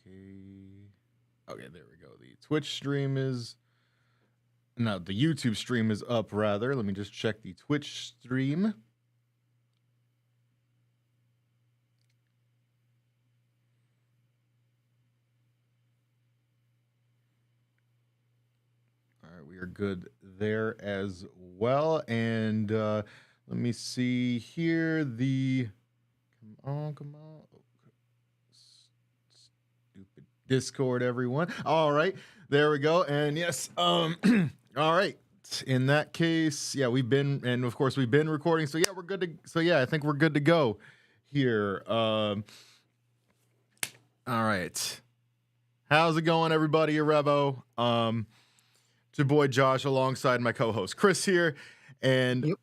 Okay. Okay, there we go. The Twitch stream is... No, the YouTube stream is up, rather. Let me just check the Twitch stream. All right, we are good there as well. And let me see here. Come on. Stupid Discord, everyone. All right, there we go. And yes, all right. In that case, yeah, we've been recording. So yeah, we're good to. So yeah, I think we're good to go here. All right. How's it going, everybody? Revo. It's your boy Josh alongside my co-host Chris here, and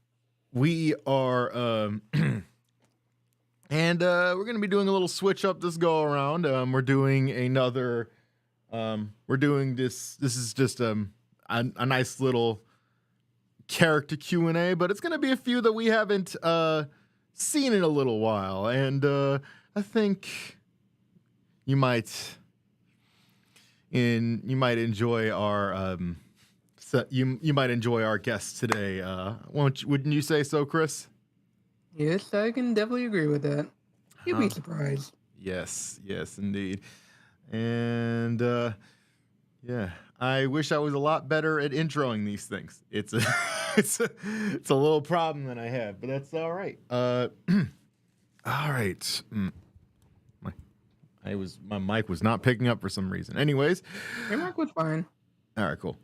we are and we're gonna be doing a little switch up this go around. We're doing another. We're doing this. This is just a nice little character Q&A, but it's gonna be a few that we haven't seen in a little while, and I think you might enjoy our you might enjoy our guests today. Wouldn't you say so, Chris? Yes, I can definitely agree with that. You'd be surprised. Yes, indeed. And yeah, I wish I was a lot better at introing these things. It's a it's a little problem that I have, but that's all right. All right. My mic was not picking up for some reason. Anyways, Your mic was fine. all right, cool.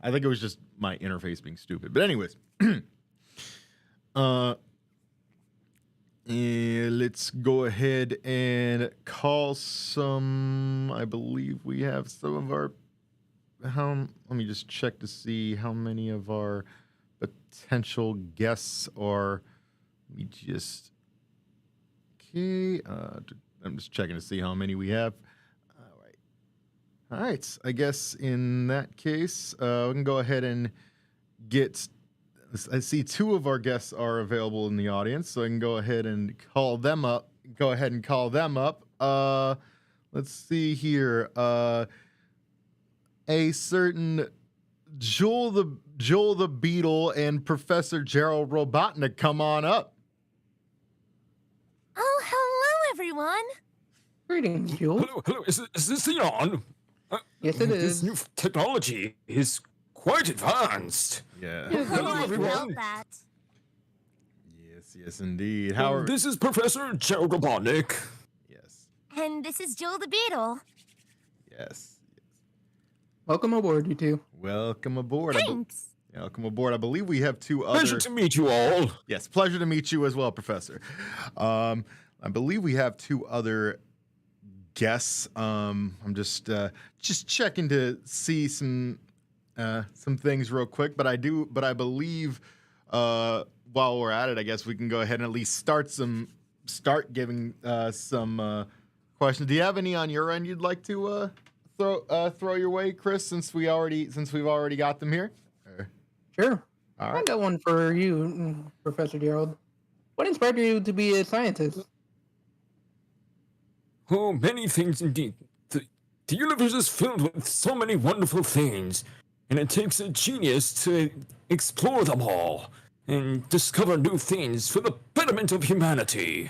I think it was just my interface being stupid. But anyways, let's go ahead and call some. I believe we have some of our. Let me just check to see how many of our potential guests are. We just. Okay. I'm just checking to see how many we have. All right. I guess in that case, we can go ahead and get. I see two of our guests are available in the audience, so I can go ahead and call them up. Let's see here. A certain Joel the Beetle and Professor Gerald Robotnik, come on up. Oh, hello, everyone. Greetings, Jules. Hello. Is this the on? Yes, it is. This new technology is quite advanced. Yeah. Hello, I everyone. felt that. Yes, indeed. How are... This is Professor Gerald Robotnik. Yes. And this is Joel the Beetle. Yes. Welcome aboard, you two. Welcome aboard. Thanks. Welcome aboard. I believe we have two other... Pleasure to meet you all. Yes, pleasure to meet you as well, Professor. I believe we have two other guests. I'm just checking to see some things real quick, but I believe while we're at it, I guess we can go ahead and at least start giving some questions. Do you have any on your end you'd like to throw your way, Chris? Since we've already got them here. Sure. All right. I got one for you, Professor Gerald. What inspired you to be a scientist? Oh, many things indeed. The universe is filled with so many wonderful things, and it takes a genius to explore them all and discover new things for the betterment of humanity.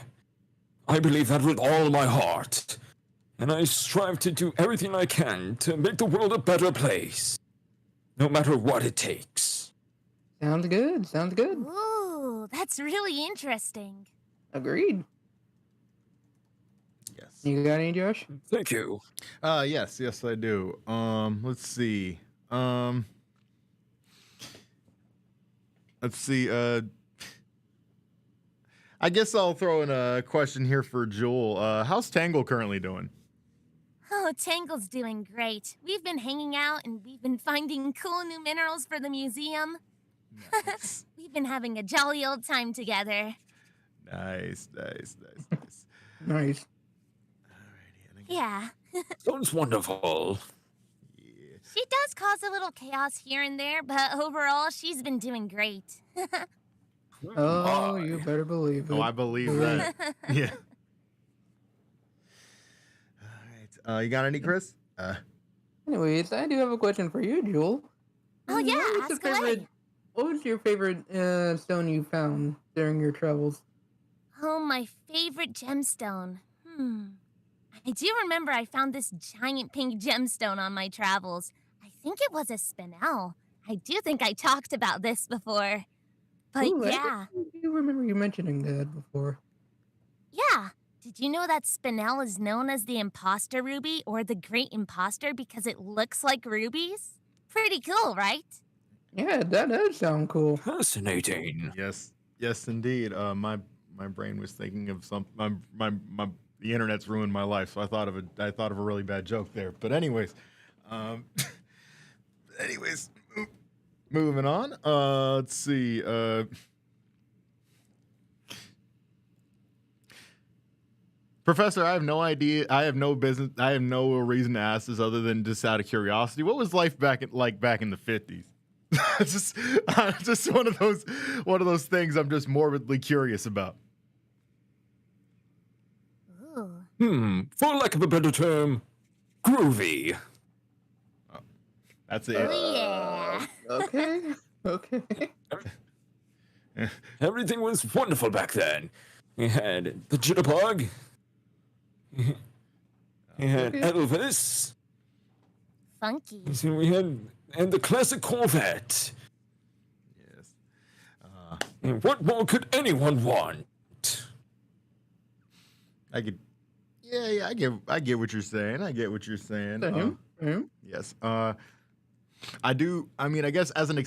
I believe that with all my heart, and I strive to do everything I can to make the world a better place, no matter what it takes. Sounds good. Ooh, that's really interesting. Agreed. Yes. You got any, Josh? Thank you. Yes, I do. Let's see. I guess I'll throw in a question here for Joel. How's Tangle currently doing? Oh, Tangle's doing great. We've been hanging out and we've been finding cool new minerals for the museum. Nice. We've been having a jolly old time together. Nice. Nice. Alrighty. Yeah. Sounds wonderful. Yeah. She does cause a little chaos here and there, but overall, she's been doing great. Oh, you better believe it. Oh, I believe that. Yeah. You got any, Chris? Anyways, I do have a question for you, Jewel. Oh, yeah, What was ask away. What was your favorite stone you found during your travels? Oh, my favorite gemstone. I do remember I found this giant pink gemstone on my travels. I think it was a spinel. I do think I talked about this before. But Ooh, yeah, I do remember you mentioning that before. yeah. Did you know that spinel is known as the imposter ruby or the great imposter because it looks like rubies? Pretty cool, right? Yeah, that does sound cool. Fascinating. Yes, yes, indeed. My brain was thinking of some. The internet's ruined my life, so I thought of a really bad joke there. But anyways, anyways, moving on. Let's see. Professor, I have no idea. I have no business. I have no reason to ask this other than just out of curiosity. What was life back in the 50s? just one of those things I'm just morbidly curious about. Ooh. For lack of a better term, groovy. That's it. Oh, yeah. Okay. Everything was wonderful back then. We had the jitterbug. We had Elvis. Funky. And we had the classic Corvette. Yes. And what more could anyone want? I could. Yeah. I get what you're saying. I get what you're saying. Yes. I do. I mean, I guess as an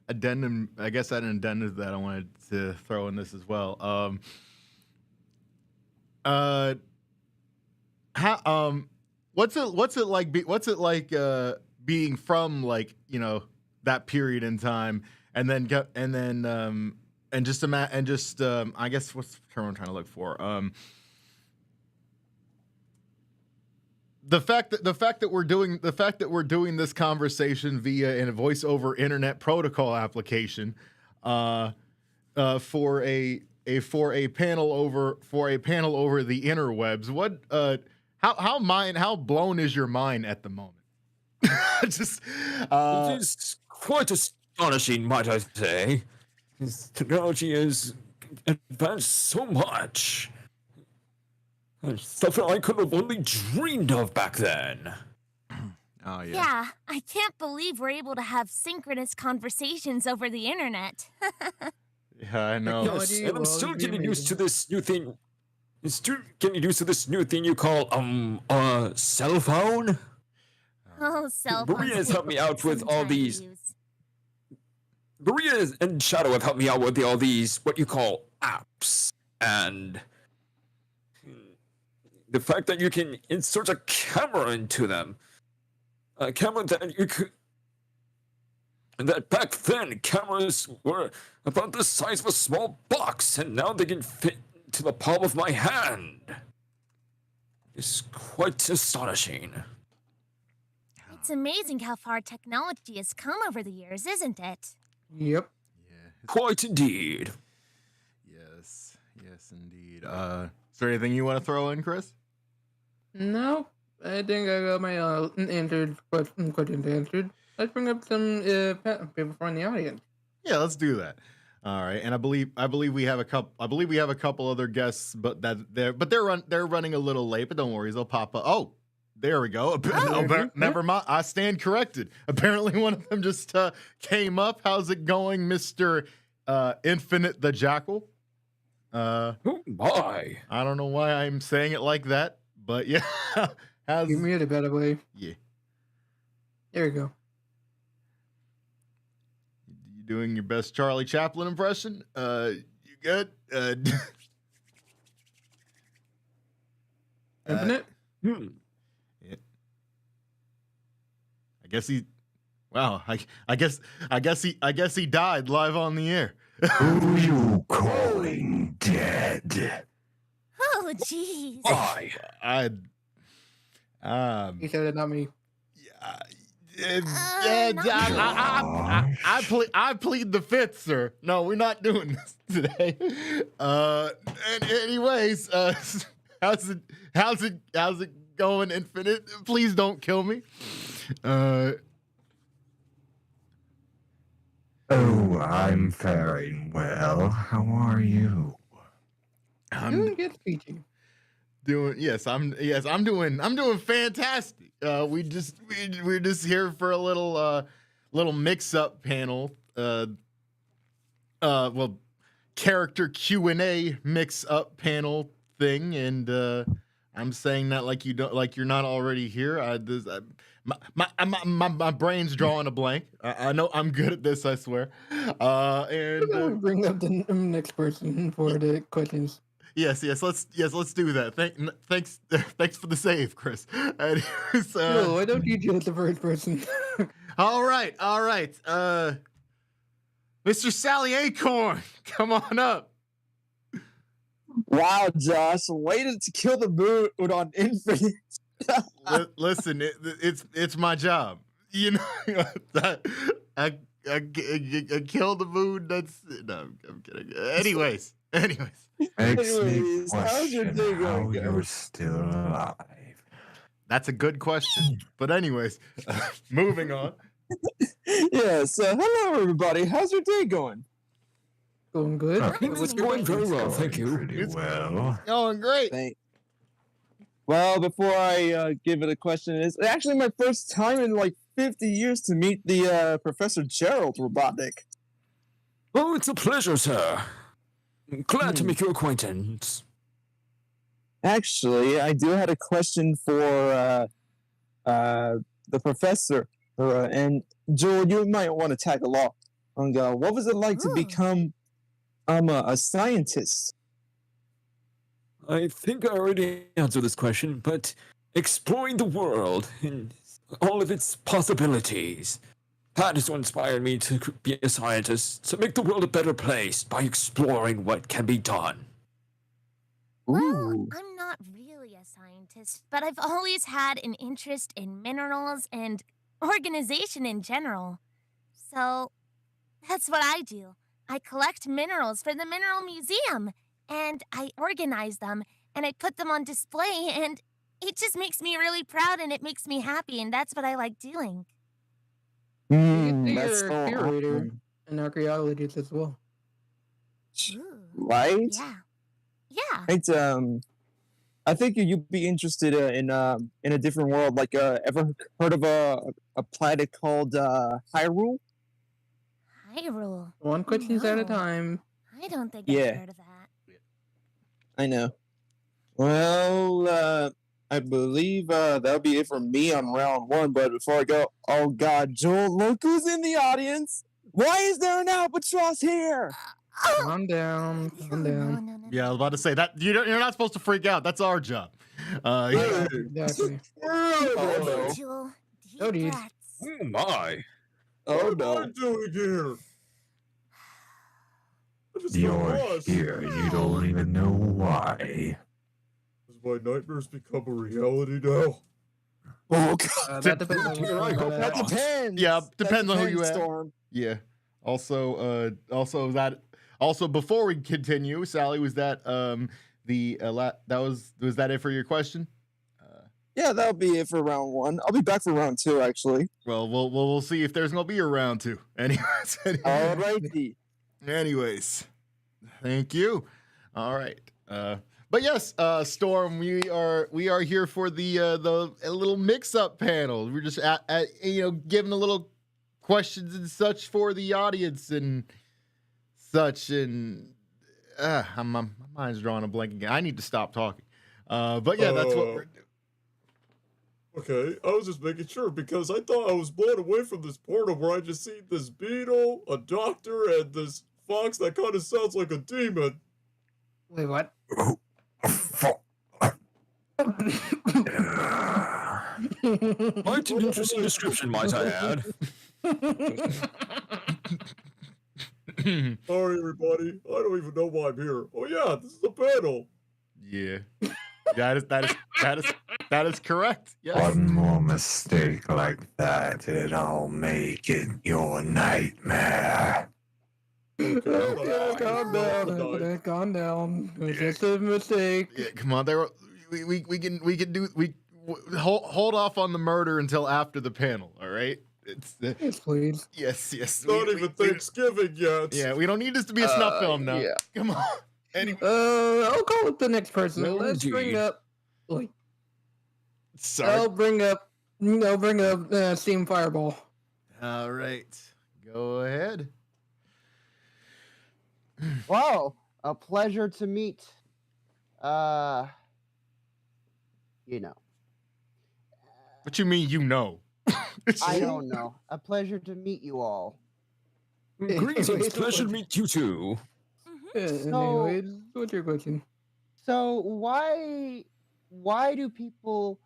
addendum. I guess an addendum that I wanted to throw in this as well. What's it like being from, like, you know, that period in time, and then I guess what's the term I'm trying to look for? The fact that we're doing this conversation via a voice over internet protocol application, for a panel over the interwebs. What how blown is your mind at the moment? Just It is quite astonishing, might I say. This technology has advanced so much. Stuff that I could have only dreamed of back then. oh yeah. Yeah, I can't believe we're able to have synchronous conversations over the internet. Yeah, I know. No. Yes, Technology and I'm will still always be getting used to amazing. this new thing. Still getting used to this new thing you call cell phone. Oh, cell phones. Maria's helped me out with all Sometimes these. use. Maria and Shadow have helped me out with all these what you call apps, and the fact that you can insert a camera into them, a camera that you could. And that back then cameras were about the size of a small box, and now they can fit into the palm of my hand. It's quite astonishing. It's amazing how far technology has come over the years, isn't it? Yep. Yeah. Quite indeed. Yes. Yes, indeed. Is there anything you want to throw in, Chris? No, I think I got my questions answered. Let's bring up some people from the audience. Yeah, let's do that. All right, and I believe we have a couple other guests, but they're running a little late. But don't worry, they'll pop up. Oh, there we go. Never mind. I stand corrected. Apparently, one of them just came up. How's it going, Mr. Infinite the Jackal? Oh my. I don't know why I'm saying it like that, but yeah. How's You muted, by the way. yeah? There we go. You doing your best Charlie Chaplin impression? You good? Infinite? Hmm. Yeah. I guess he. Wow. I guess he died live on the air. Who you calling dead? Oh, jeez. Why? He said it, not me. I plead the fifth, sir. No, we're not doing this today. And anyways, how's it going infinite. Please don't kill me. Oh, I'm faring well. How are you? I'm Doing good, Peachy. I'm doing fantastic. We're just here for a little mix up panel. Well, character Q&A mix up panel thing, and I'm saying that like you're not already here. My brain's drawing a blank. I know I'm good at this, I swear. And Bring up the next person for the questions. yes, let's do that. Thanks for the save, Chris. Anyways, No, why don't you deal with the first person? all right. Mr. Sally Acorn, come on up. Wow, Josh, waited to kill the mood on Infinite. Listen, it's my job. You know, I killed the mood. No, I'm kidding. Anyways. Makes me Anyways, how's your question day how going, guys? you're still alive. That's a good question. But anyways, moving on. Yeah, so hello, everybody. How's your day going? Going good. Things What's is your going very question? well, thank you. Pretty well. Going great. Well, before I give it a question, it's actually my first time in like 50 years to meet the Professor Gerald Robotnik. Oh, it's a pleasure, sir. Glad to make your acquaintance. Actually, I do have a question for the professor. And Joel, you might want to tag along. What was it like to Ooh. become a scientist? I think I already answered this question, but exploring the world and all of its possibilities. That is what inspired me to be a scientist, to make the world a better place by exploring what can be done. Well, Ooh. I'm not really a scientist, but I've always had an interest in minerals and organization in general. So that's what I do. I collect minerals for the Mineral Museum, and I organize them, and I put them on display, and it just makes me really proud, and it makes me happy, and that's what I like doing. That's You're so a curator awesome. and archaeologist as well. Ooh. Right? Yeah. Yeah. Right. I think you'd be interested in a different world. Like, ever heard of a planet called Hyrule? Hyrule. One questions at a No. time. I don't think Yeah. I've heard of that. I know. Well, I believe that'll be it for me on round one. But before I go, oh God, Joel, look who's in the audience! Why is there an albatross here? Calm down. Calm down. No. Yeah, I was about to say that you're not supposed to freak out. That's our job. Yeah, exactly. Oh no! Jewel, Oh, deep dude. breaths. Oh my! Oh no! doing here? You're here. You don't even know why. Does my nightmares become a reality now? Oh God! That depends on You're right, what That depends. Yeah, That depends on who you depends, ask. Storm. Yeah. Also before we continue, Sally, was that was that it for your question? Yeah, that'll be it for round one. I'll be back for round two, actually. Well, we'll see if there's gonna be a round two. Anyways. Alrighty. Anyways, thank you. All right. But yes, Storm, we are here for the little mix-up panel. We're just giving a little questions and such for the audience and such, and my mind's drawing a blank again. I need to stop talking. But yeah, that's what we're doing. Okay, I was just making sure because I thought I was blown away from this portal where I just see this beetle, a doctor, and this fox that kind of sounds like a demon. Wait, what? Quite an interesting description, might I add. Sorry, everybody. I don't even know why I'm here. Oh yeah, this is a panel. Yeah. That is correct. Yes. One more mistake like that, and I'll make it your nightmare. Okay, Calm down. Calm down. It's just a mistake. Yeah, come on, there. We can hold off on the murder until after the panel. All right. It's Yes, please. yes. Not even Thanksgiving yet. Yeah, we don't need this to be a snuff film now. Yeah. Come on. Anyway, I'll go with the next person. No, Let's bring indeed. up. Like, sorry. I'll bring up. Steam Fireball. All right, go ahead. Wow, a pleasure to meet. What you mean? You know? I don't know. A pleasure to meet you all. Greetings, pleasure to meet you too. So- Anyways, what's your question? So why do people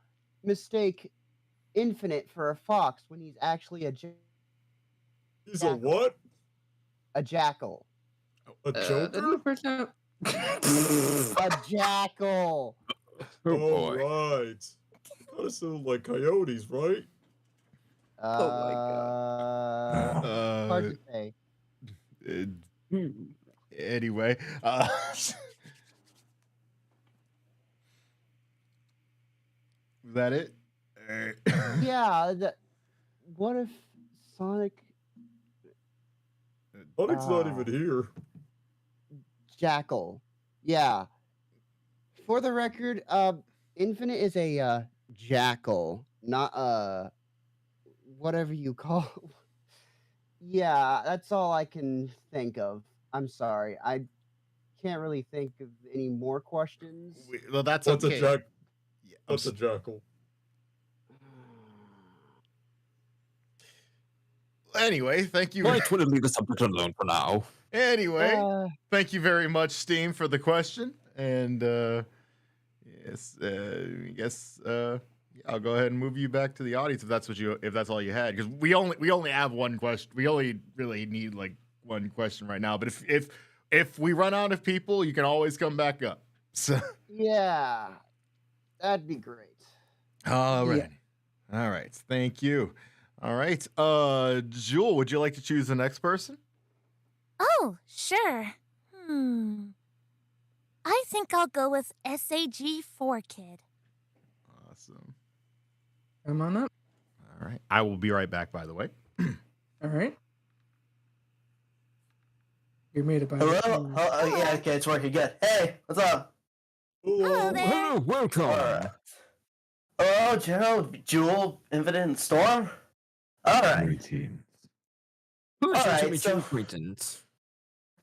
mistake Infinite for a fox when he's actually a He's a what? jackal? A joker? That's the first time. A jackal. Oh boy. Right. Kind of sound like coyotes, right? Oh my Hard to say. Anyway, is that it? Yeah. What if Sonic Sonic's not even here. Jackal? Yeah. For the record, Infinite is a jackal, not whatever you call. Yeah, that's all I can think of. I'm sorry. I can't really think of any more questions. Well, that's What's okay. a jack? Yeah, What's a jackal? Anyway, thank you. Might want to leave the subject alone for now. Anyway, thank you very much, Steam, for the question. And yes, I guess I'll go ahead and move you back to the audience if that's all you had, because we only have one question. We only really need like one question right now. But if we run out of people, you can always come back up. So yeah, that'd be great. all right, all right. Thank you. All right, Jewel, would you like to choose the next person? Oh, sure. I think I'll go with SAG4 Kid. Awesome. Come on up. All right, I will be right back. By the way. All right. You're made about Hello? Oh, yeah, okay, it's working good. Hey, what's up? Hello there. Hello, welcome. Alright. Hello, Gerald, Jewel, Infinite, and Storm? Alright. Greetings. Pleasure to Alright, meet so- your acquaintance.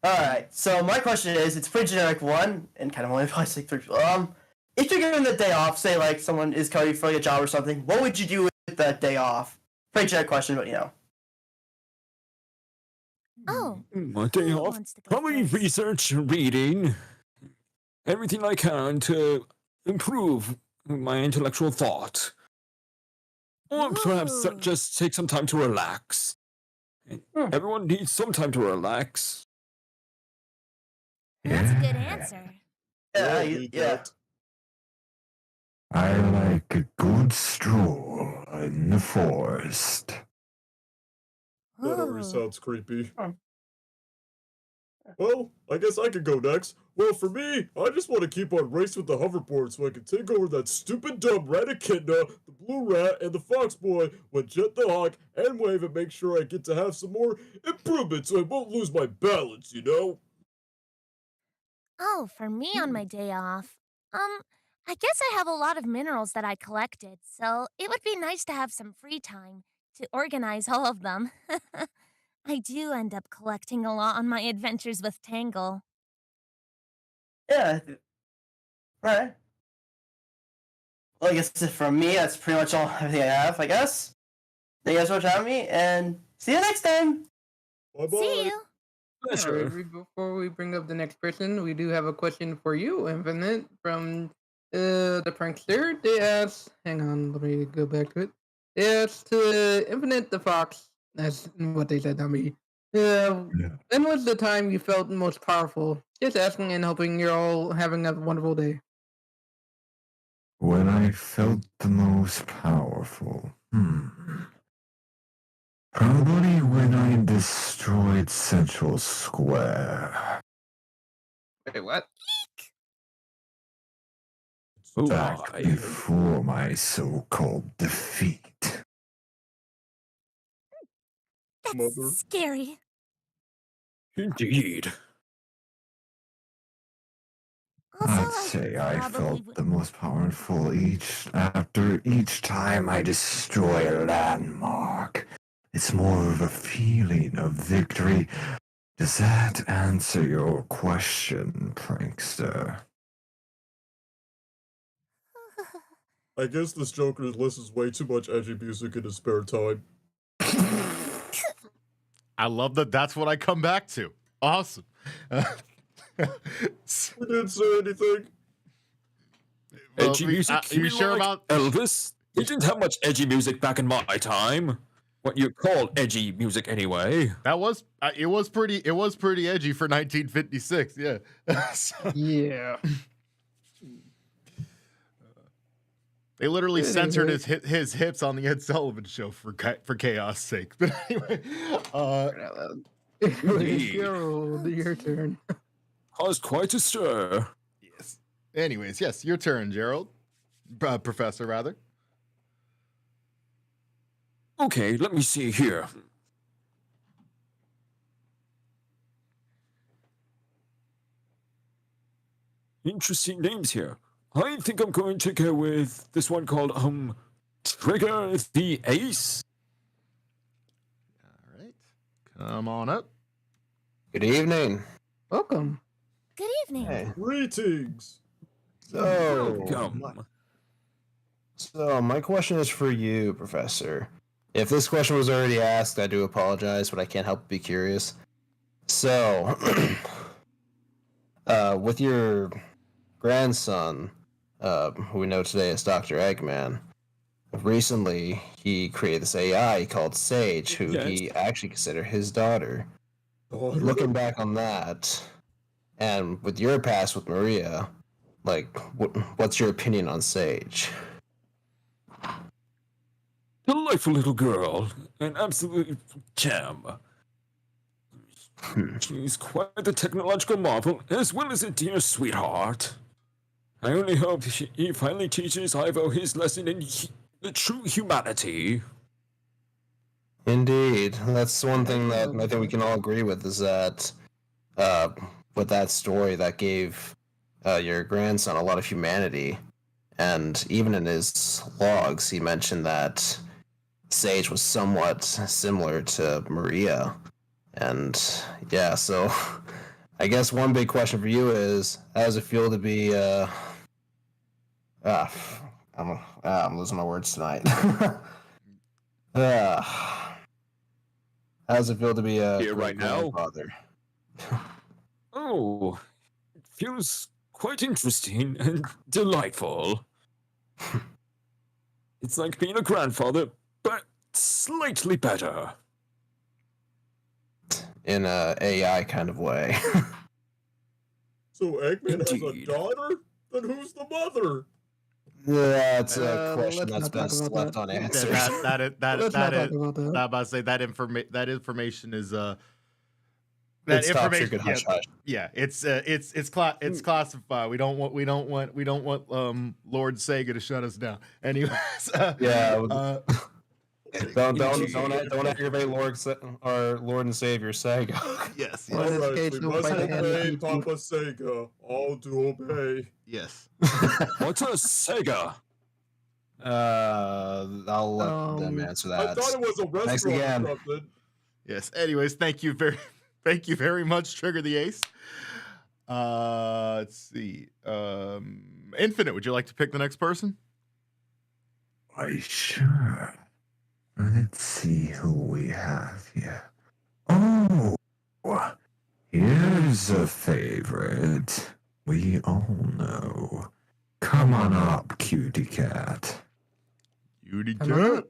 Alright, so my question is, it's a pretty generic one, and kind of only applies to like 3 people. If you're given the day off, say like someone is calling you for like a job or something, what would you do with that day off? Pretty generic question, but you know. Oh, My day who off, wants to go probably first? research, reading, everything I can to improve my intellectual thought. Or perhaps Ooh. just take some time to relax. Everyone needs some time to relax. That's a good Yeah. answer. Yeah, we need yeah. that. I like a good stroll in the forest. That already Ooh. sounds creepy. Oh. Well, I guess I could go next. Well, for me, I just want to keep on racing with the hoverboard so I can take over that stupid dumb rat echidna, the blue rat, and the fox boy with Jet the Hawk and Wave and make sure I get to have some more improvements so I won't lose my balance, you know? Oh, for me on my day off, I guess I have a lot of minerals that I collected, so it would be nice to have some free time to organize all of them. I do end up collecting a lot on my adventures with Tangle. Yeah. Alright. Well, I guess for me, that's pretty much all everything I have, I guess. Thank you guys so much for having me, and see you next time! Bye bye. See you. Pleasure. Alright, before we bring up the next person, we do have a question for you, Infinite, from the prankster. They asked, hang on, let me go back to it. They asked Infinite the Fox, that's what they said, not me. Yeah. When was the time you felt most powerful? Just asking and hoping you're all having a wonderful day. When I felt the most powerful. Probably when I destroyed Central Square. Wait, what? Oh Back my. before my so-called defeat. That's Mother. scary. Indeed. Also, I'd say I probably felt would. the most powerful each time I destroy a landmark. It's more of a feeling of victory. Does that answer your question, prankster? I guess this Joker listens way too much edgy music in his spare time. I love that. That's what I come back to. Awesome. We didn't say anything. Well, Edgy music? are you sure like about Elvis? He didn't have much edgy music back in my time. What you call edgy music, anyway. that? Was it was pretty edgy for 1956. Yeah. So, Yeah. they literally Anyway. censored his hips on the Ed Sullivan Show for chaos sake. But anyway, Indeed. Gerald, your turn. Caused quite a stir. yes. Anyways, yes, your turn, Gerald. Professor, rather. Okay, let me see here. Interesting names here. I think I'm going to go with this one called Trigger the Ace. All right. Come on up. Good evening. Welcome. Good evening. Hey. Greetings. Welcome. So my question is for you, Professor. If this question was already asked, I do apologize, but I can't help but be curious. So, with your grandson, who we know today as Dr. Eggman, recently he created this AI called Sage, who he actually considered his daughter. Looking back on that, and with your past with Maria, like, what's your opinion on Sage? Delightful little girl. An absolute gem. She's quite the technological marvel, as well as a dear sweetheart. I only hope he finally teaches Ivo his lesson in the true humanity. Indeed, that's one thing that I think we can all agree with, is that with that story that gave your grandson a lot of humanity, and even in his logs he mentioned that Sage was somewhat similar to Maria. And yeah, so I guess one big question for you is, how does it feel to be I'm losing my words tonight. How does it feel to be a Here right now? grandfather? Oh, it feels quite interesting and delightful. It's like being a grandfather, but slightly better. In a AI kind of way. So Eggman has a Indeed. daughter? Then who's the mother? That's a question let's that's not best talk about left that. unanswered. Let's not talk about that. I'm about to say that information is It's top secret hush hush. yeah, it's classified. We don't want Lord Sega to shut us down. Anyways, Yeah. Don't aggravate Lord and Savior Sega. yes, Well, in this Alright, case, we we'll must fight the hand obey that Papa Sega. All to obey. yes. What's a Sega? I'll let them answer I that. thought it was a Thanks restaurant again. or something. Yes. Anyways, thank you very much, Trigger the Ace. Let's see. Infinite, would you like to pick the next person? Why, sure. Let's see who we have here. Oh, here's a favorite we all know. Come on up, cutie cat. Cutie Come on cat.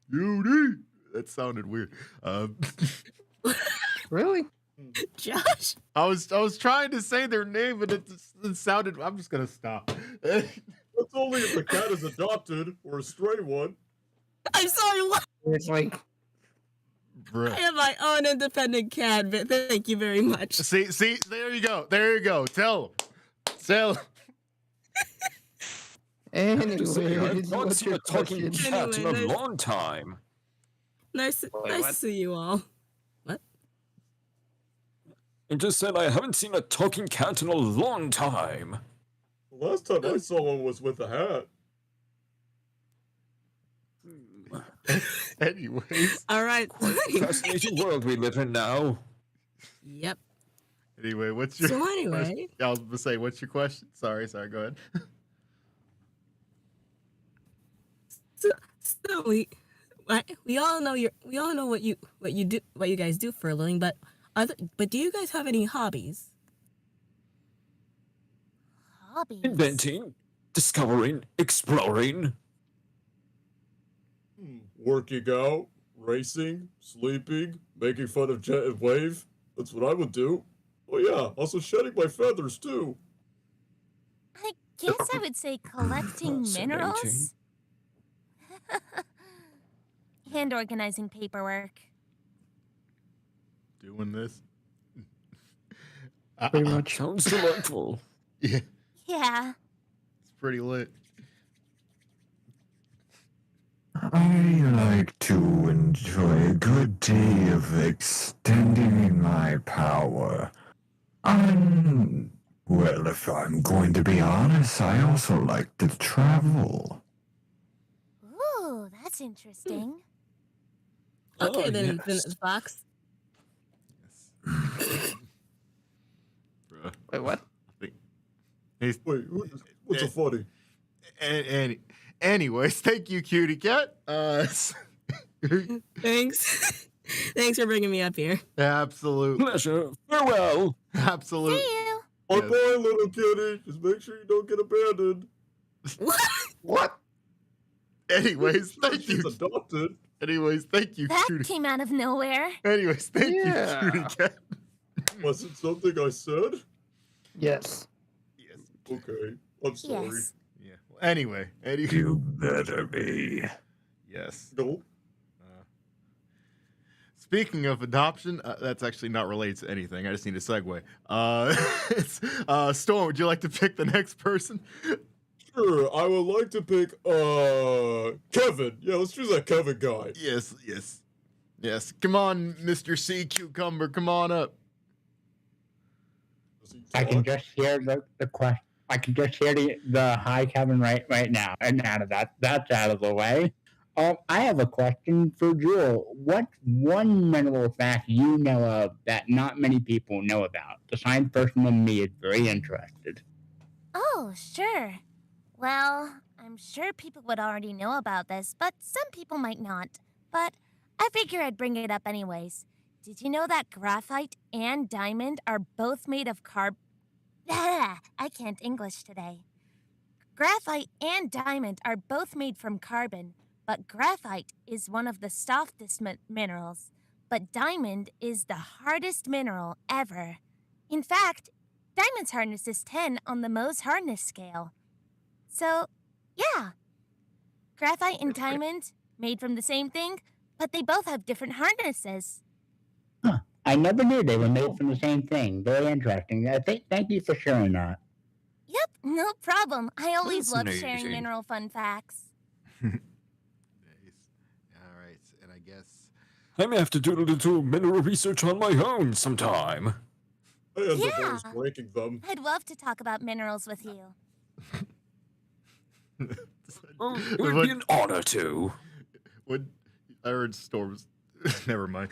Cutie. That sounded weird. Really? Josh? I was trying to say their name, but it sounded. I'm just gonna stop. That's only if the cat is adopted or a stray one. I'm sorry, what? It's like, Bruh. I am my own independent cat, but thank you very much. See, there you go. Tell him. I have to say, I've Anyways, not what's seen your a talking question? cat in a Anyway, long time. Nice to see you all. What? I just said I haven't seen a talking cat in a long time. The last time I saw one was with a hat. Anyways. All right. Quite a fascinating world we live in now. Yep. Anyway, what's your So anyway, I was gonna say, what's your question? Sorry, go ahead. so we all know what you guys do for a living, but but do you guys have any hobbies? Hobbies. Inventing, discovering, exploring. Working out, racing, sleeping, making fun of Jet and Wave. That's what I would do. Oh yeah, also shedding my feathers too. I guess I would say collecting minerals. And organizing paperwork. Doing this. Pretty much. Sounds delightful. Yeah, Yeah. it's pretty lit. I like to enjoy a good day of extending my power. Well, if I'm going to be honest, I also like to travel. Ooh, that's interesting. Okay, Oh, then, yes. Infinite Fox. Bruh. Wait, what? He's, Wait, what's so funny? anyways, thank you, cutie cat. Thanks. Thanks for bringing me up here. Absolute, Pleasure. Farewell. absolute. See you. Bye Yes. bye, little kitty. Just make sure you don't get abandoned. What? Anyways, thank She's you. adopted. Anyways, thank you, That cutie. came out of nowhere. Anyways, thank Yeah. you, cutie cat. Was it something I said? Yes. Yes. Okay, I'm sorry. Yes. Yeah. Well, anyway, You better be. yes. Nope. Speaking of adoption, that's actually not related to anything. I just need a segue. Storm, would you like to pick the next person? Sure, I would like to pick Kevin. Yeah, let's choose that Kevin guy. Yes. Come on, Mr. Sea Cucumber, come on up. Does he I can talk? just hear the question. I can just hear the hi Kevin right now. And now that that's out of the way, I have a question for Jewel. What's one mineral fact you know of that not many people know about? The science person in me is very interested. Oh, sure. Well, I'm sure people would already know about this, but some people might not. But I figure I'd bring it up anyways. Did you know that graphite and diamond are both made of I can't English today. Graphite and diamond are both made from carbon, but graphite is one of the softest minerals, but diamond is the hardest mineral ever. In fact, diamond's hardness is 10 on the Mohs hardness scale. So, yeah. Graphite and diamond, made from the same thing, but they both have different hardnesses. Huh. I never knew they were made from the same thing. Very interesting. Thank you for sharing that. Yep, no problem. I always love sharing Fascinating. mineral fun facts. Nice. All right, and I guess I may have to do a little mineral research on my own sometime. I end up Yeah. always ranking them. I'd love to talk about minerals with you. Oh, it would be an honor to. Would I heard Storms? Never mind.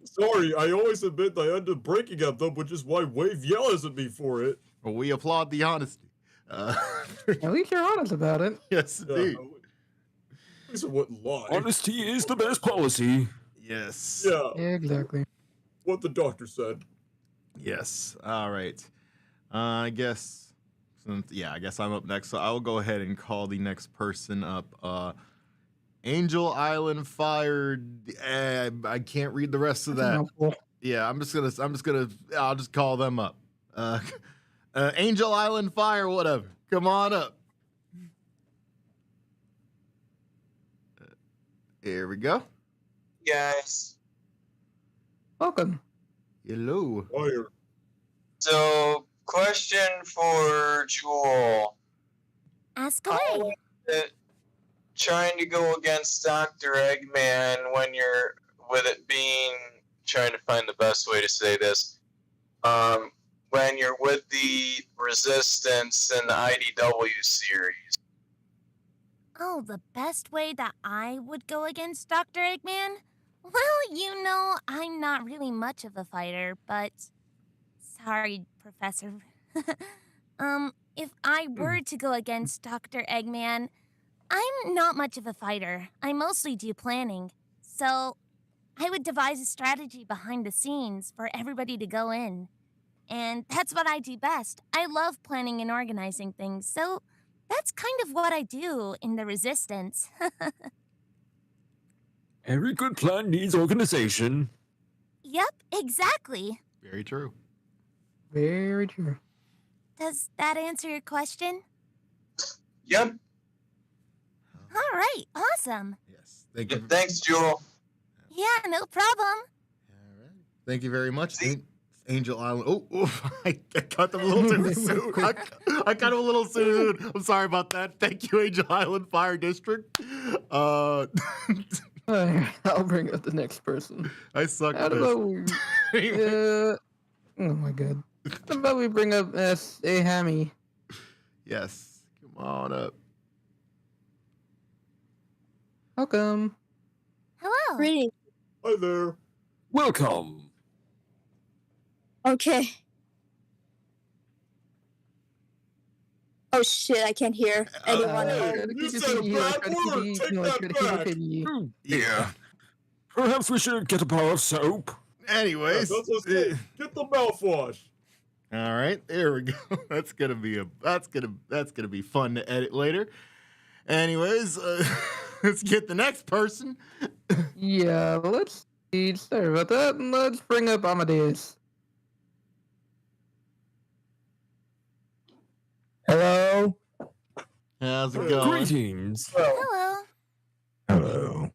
Sorry, I always admit I end up breaking at them, which is why Wave yells at me for it. Well, we applaud the honesty. At least you're honest about it. Yes, Yeah, indeed. at least I wouldn't lie. Honesty is the best policy. Yes. Yeah, Exactly. what the doctor said. Yes. All right. I guess. I guess I'm up next. So I will go ahead and call the next person up. Angel Island Fire. I can't read the rest of that. Yeah, I'll just call them up. Angel Island Fire, whatever. Come on up. Here we go. Guys, Welcome. Hello. so question for Jewel. Ask How away. is it trying to go against Dr. Eggman when you're with it being trying to find the best way to say this? When you're with the Resistance and the IDW series. Oh, the best way that I would go against Dr. Eggman? Well, I'm not really much of a fighter, but. Sorry, Professor. If I were to go against Dr. Eggman, I'm not much of a fighter. I mostly do planning. So, I would devise a strategy behind the scenes for everybody to go in. And that's what I do best. I love planning and organizing things, so that's kind of what I do in the Resistance. Every good plan needs organization. Yep, exactly. Very true. Very true. Does that answer your question? Yep. All right, awesome. Yes. Thank you. Thanks, Jewel. Yeah, no problem. All right. Thank you very much. Angel Island. Oh, I cut them a little too soon. I cut them a little soon. I'm sorry about that. Thank you, Angel Island Fire District. I'll bring up the next person. I suck How at about this. we, oh my god. How about we bring up S.A. Hammy? Yes. Come on up. Welcome. Hello. Greetings. Hi there. Welcome. Okay. Oh shit, I can't hear anyone. You said a bad word. Take that back. Yeah. Perhaps we should get a bar of soap. Anyways, get the mouthwash. All right, there we go. That's gonna be fun to edit later. Anyways, let's get the next person. Yeah, let's see. Sorry about that. Let's bring up Amadeus. Hello. How's it going? Greetings. Hello. Hello.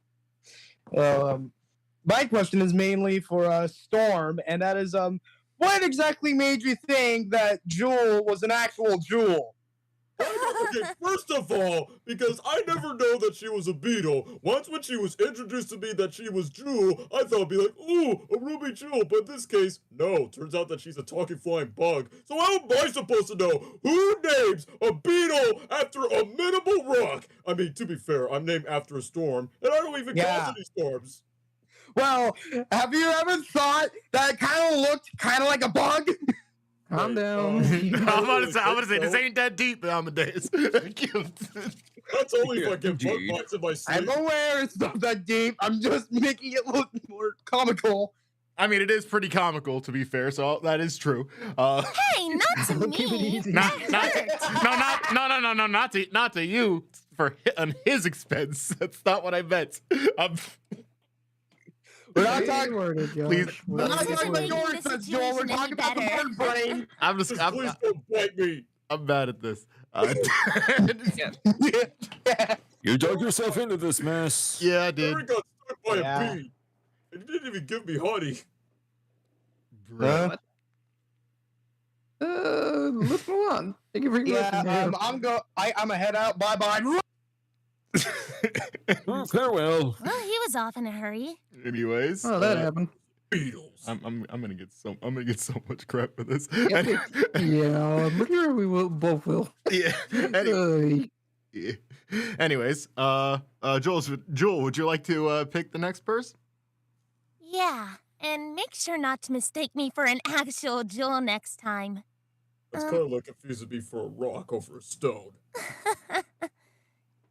Well, my question is mainly for Storm, and that is what exactly made you think that Jewel was an actual Jewel? Okay, first of all, because I never know that she was a beetle. Once when she was introduced to me that she was Jewel, I thought it'd be like, ooh, a ruby Jewel. But in this case, no. Turns out that she's a talking flying bug. So how am I supposed to know who names a beetle after a minimal rock? I mean, to be fair, I'm named after a storm, and I don't even cause any storms. Well, have you ever thought that it kind of looked kind of like a bug? Calm down. I'm gonna say this ain't that deep, Amadeus. That's only if I get bug bites in my sleep. I'm aware it's not that deep. I'm just making it look more comical. I mean, it is pretty comical, to be fair. So that is true. Hey, not to me. Not to you on his expense. That's not what I meant. We're not talking worded, Josh. Please. We're not talking about your expense, Joel. We're talking about the bird brain. Please don't bite me. I'm bad at this. You dug yourself into this mess. Yeah, I did. Barry got stung by a bee, and he didn't even give me honey. Bruh. Let's move on. Thank you for your question. I'm a head out. Bye bye. Farewell. Well, he was off in a hurry. Anyways. Oh, that happened. Beetles. I'm gonna get so much crap for this. Yeah, I'm sure we will both will. Yeah. Yeah. Anyways, Jewel, would you like to pick the next person? Yeah, and make sure not to mistake me for an actual Jewel next time. That's kind of like confusing me for a rock over a stone.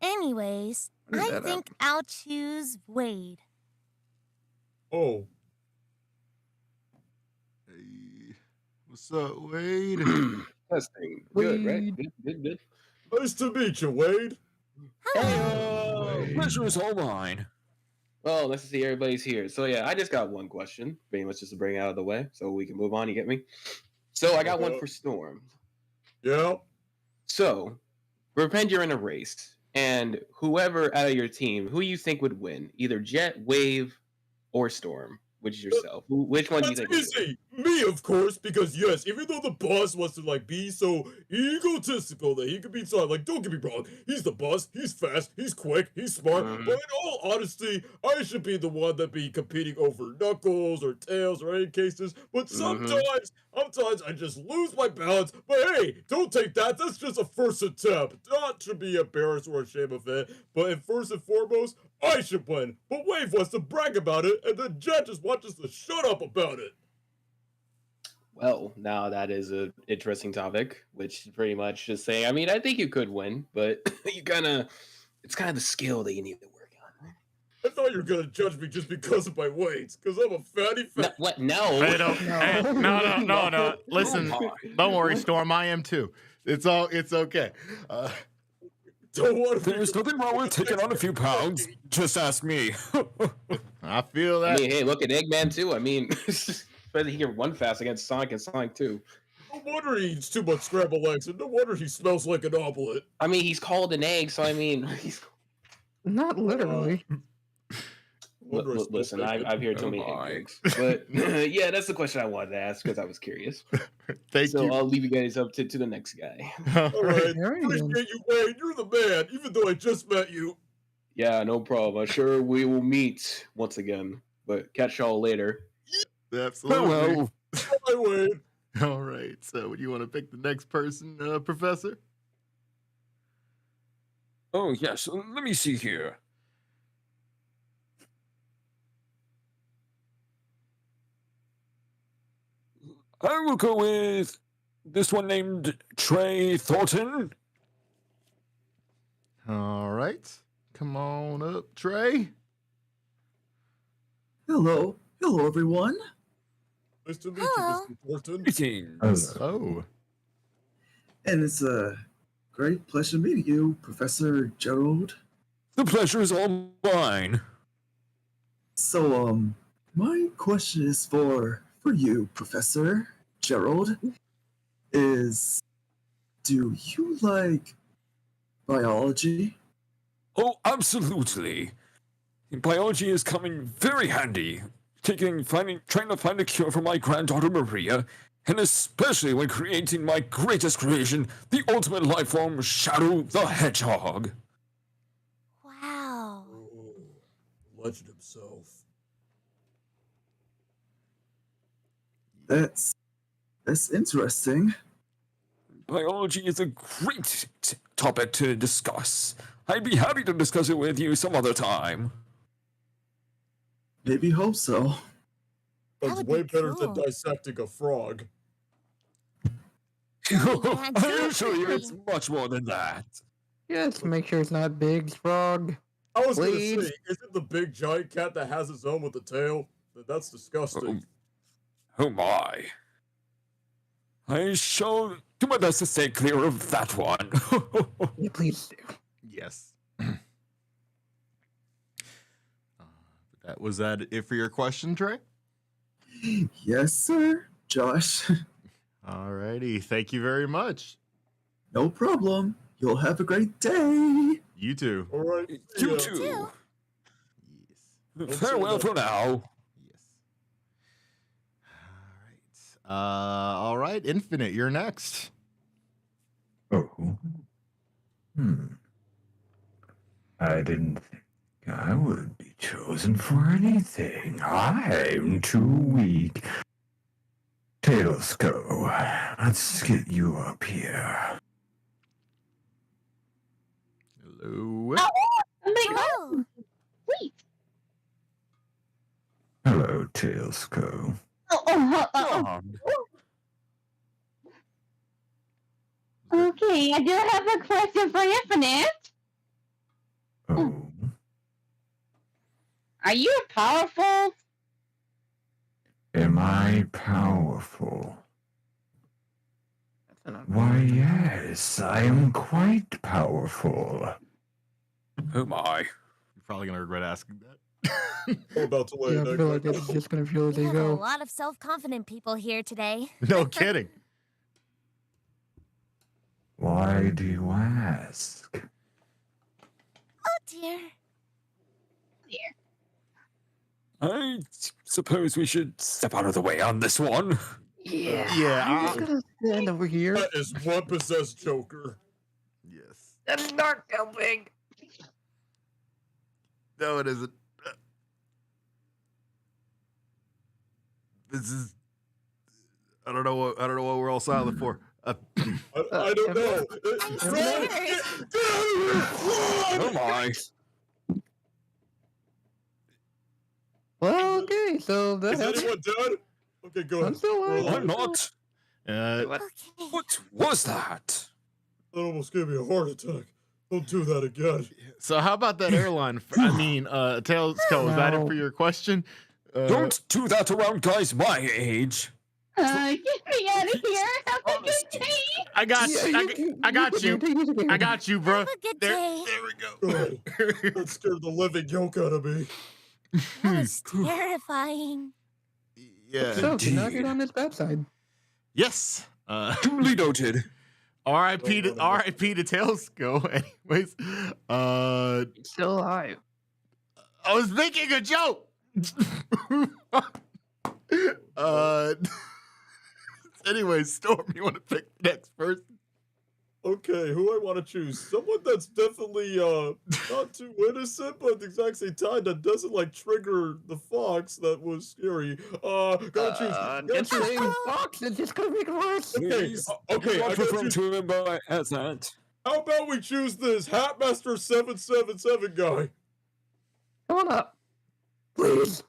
Anyways, I think I'll choose Wade. Oh. Hey, what's up, Wade? Testing. Good, right? Good. Nice to meet you, Wade. Pleasure is all mine. Well, nice to see everybody's here. So yeah, I just got one question, pretty much just to bring it out of the way, so we can move on. You get me? So I got one for Storm. Yeah. So, pretend you're in a race, and whoever out of your team, who you think would win, either Jet, Wave, or Storm. which is yourself. Which one do you That's think? easy. Me, of course, because yes, even though the boss wants to like be so egotistical that he could be so like, don't get me wrong, he's the boss, he's fast, he's quick, he's smart. But in all honesty, I should be the one that be competing over Knuckles or Tails or any cases. But sometimes I just lose my balance. But hey, don't take that. That's just a first attempt. Not to be embarrassed or ashamed of it. But first and foremost, I should win. But Wave wants to brag about it, and then Jet just wants us to shut up about it. Well, now that is an interesting topic, which is pretty much just saying. I mean, I think you could win, but it's kind of the skill that you need to work on. I thought you were gonna judge me just because of my weight, because I'm a fatty fat. No, what? No. Hey, no. Listen, don't worry, Storm. I am too. It's okay. Don't want to. There's nothing wrong with taking on a few pounds. Just ask me. I feel that. I mean, hey, look at Eggman too. I mean, whether he can run fast against Sonic and Sonic 2. No wonder he eats too much scrambled eggs, and no wonder he smells like an omelet. I mean, he's called an egg, so I mean, he's Not literally. Listen, I've heard too many eggs, but yeah, that's the question I wanted to ask because I was curious. Thank so you. I'll leave you guys up to the next guy. All right, Very appreciate you, Wayne. You're the man, even though I just met you. Yeah, no problem. I'm sure we will meet once again, but catch y'all later. Absolutely. Bye, Wayne. All right. So, do you want to pick the next person, Professor? Oh, yes. Let me see here. I will go with this one named Trey Thornton. All right. Come on up, Trey. Hello, everyone. Nice to meet Hello. you, Mr. Thornton. Greetings. Oh. And it's a great pleasure meeting you, Professor Gerald. The pleasure is all mine. So, my question is for you, Professor Gerald. Is do you like biology? Oh, absolutely. Biology is coming very handy. Trying to find a cure for my granddaughter Maria, and especially when creating my greatest creation, the ultimate life form, Shadow the Hedgehog. Wow. Oh, legend himself. That's interesting. Biology is a great topic to discuss. I'd be happy to discuss it with you some other time. Maybe hope so. That's would way be better cool. than dissecting a frog. yeah, I assure you, definitely. it's much more than that. Just make sure it's not Big's frog. I was Please. gonna say, is it the big giant cat that has its own with the tail? That's disgusting. Oh my. I shall do my best to stay clear of that one. Yeah, please do. Yes. Was that it for your question, Trey? Yes, sir, Josh. All righty. Thank you very much. No problem. You'll have a great day. You too. All right. You yeah. too. Yes. Farewell for now. Yes. All right. Infinite, you're next. Oh. I didn't think I would be chosen for anything. I'm too weak. Tails, go. Let's get you up here. Hello. Oh, Hello, Tails, go. Okay, I do have a question for Infinite. Oh. Are you powerful? Am I powerful? Why, yes, I am quite powerful. Oh my. You're probably going to regret asking that. I'm about to lay Yeah, an I egg feel right like that's now. just gonna feel we they have a go. lot of self-confident people here today. No kidding. Why do you ask? Oh dear. I suppose we should step out of the way on this one. Yeah, I'm just gonna stand over here. That is one possessed Joker. Yes. That's not helping. No, it isn't. This is. I don't know what we're all silent for. I don't know. I'm scared. Oh my. Well, okay, so that Is happened. anyone dead? Okay, go ahead. I'm still alive. I'm not. Okay. What was that? That almost gave me a heart attack. Don't do that again. So how about that airline? Tails Co. Is that it for your question? Don't do that around guys my age. Get me out of here. Have a good day. I got Yeah, you. I got you. I got you, bro. Have a good There day. we go. Oh, that scared the living yolk out of me. That was terrifying. Yeah. So, do not get on this bad side. Yes. Duly noted. R.I.P. to Tails Co. Anyways, Still alive. I was making a joke. Anyways, Storm, you want to pick the next person? Okay, who I want to choose? Someone that's definitely not too innocent, but at the exact same time that doesn't like trigger the fox that was scary. Gotta choose. It's the same fox. It's just gonna make it worse. Okay, okay. I I'm gotta referring choose. to him by as that. How about we choose this Hatmaster 777 guy? Come on up, please.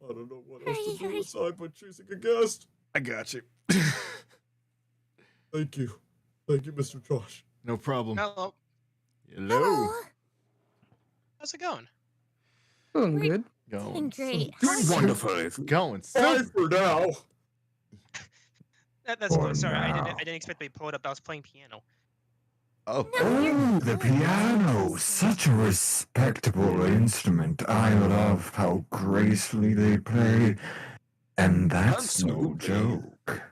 I don't know what else to do aside but choosing a guest. I got you. Thank you. Thank you, Mr. Josh. No problem. Hello. Hello. How's it going? Doing good. Doing great. Doing wonderful. It's going. Fine for now. That's For good. Sorry, I now. didn't expect to be pulled up. I was playing piano. Oh. Oh, the piano. Such a respectable instrument. I love how gracefully they play. And that's no Absolutely. joke.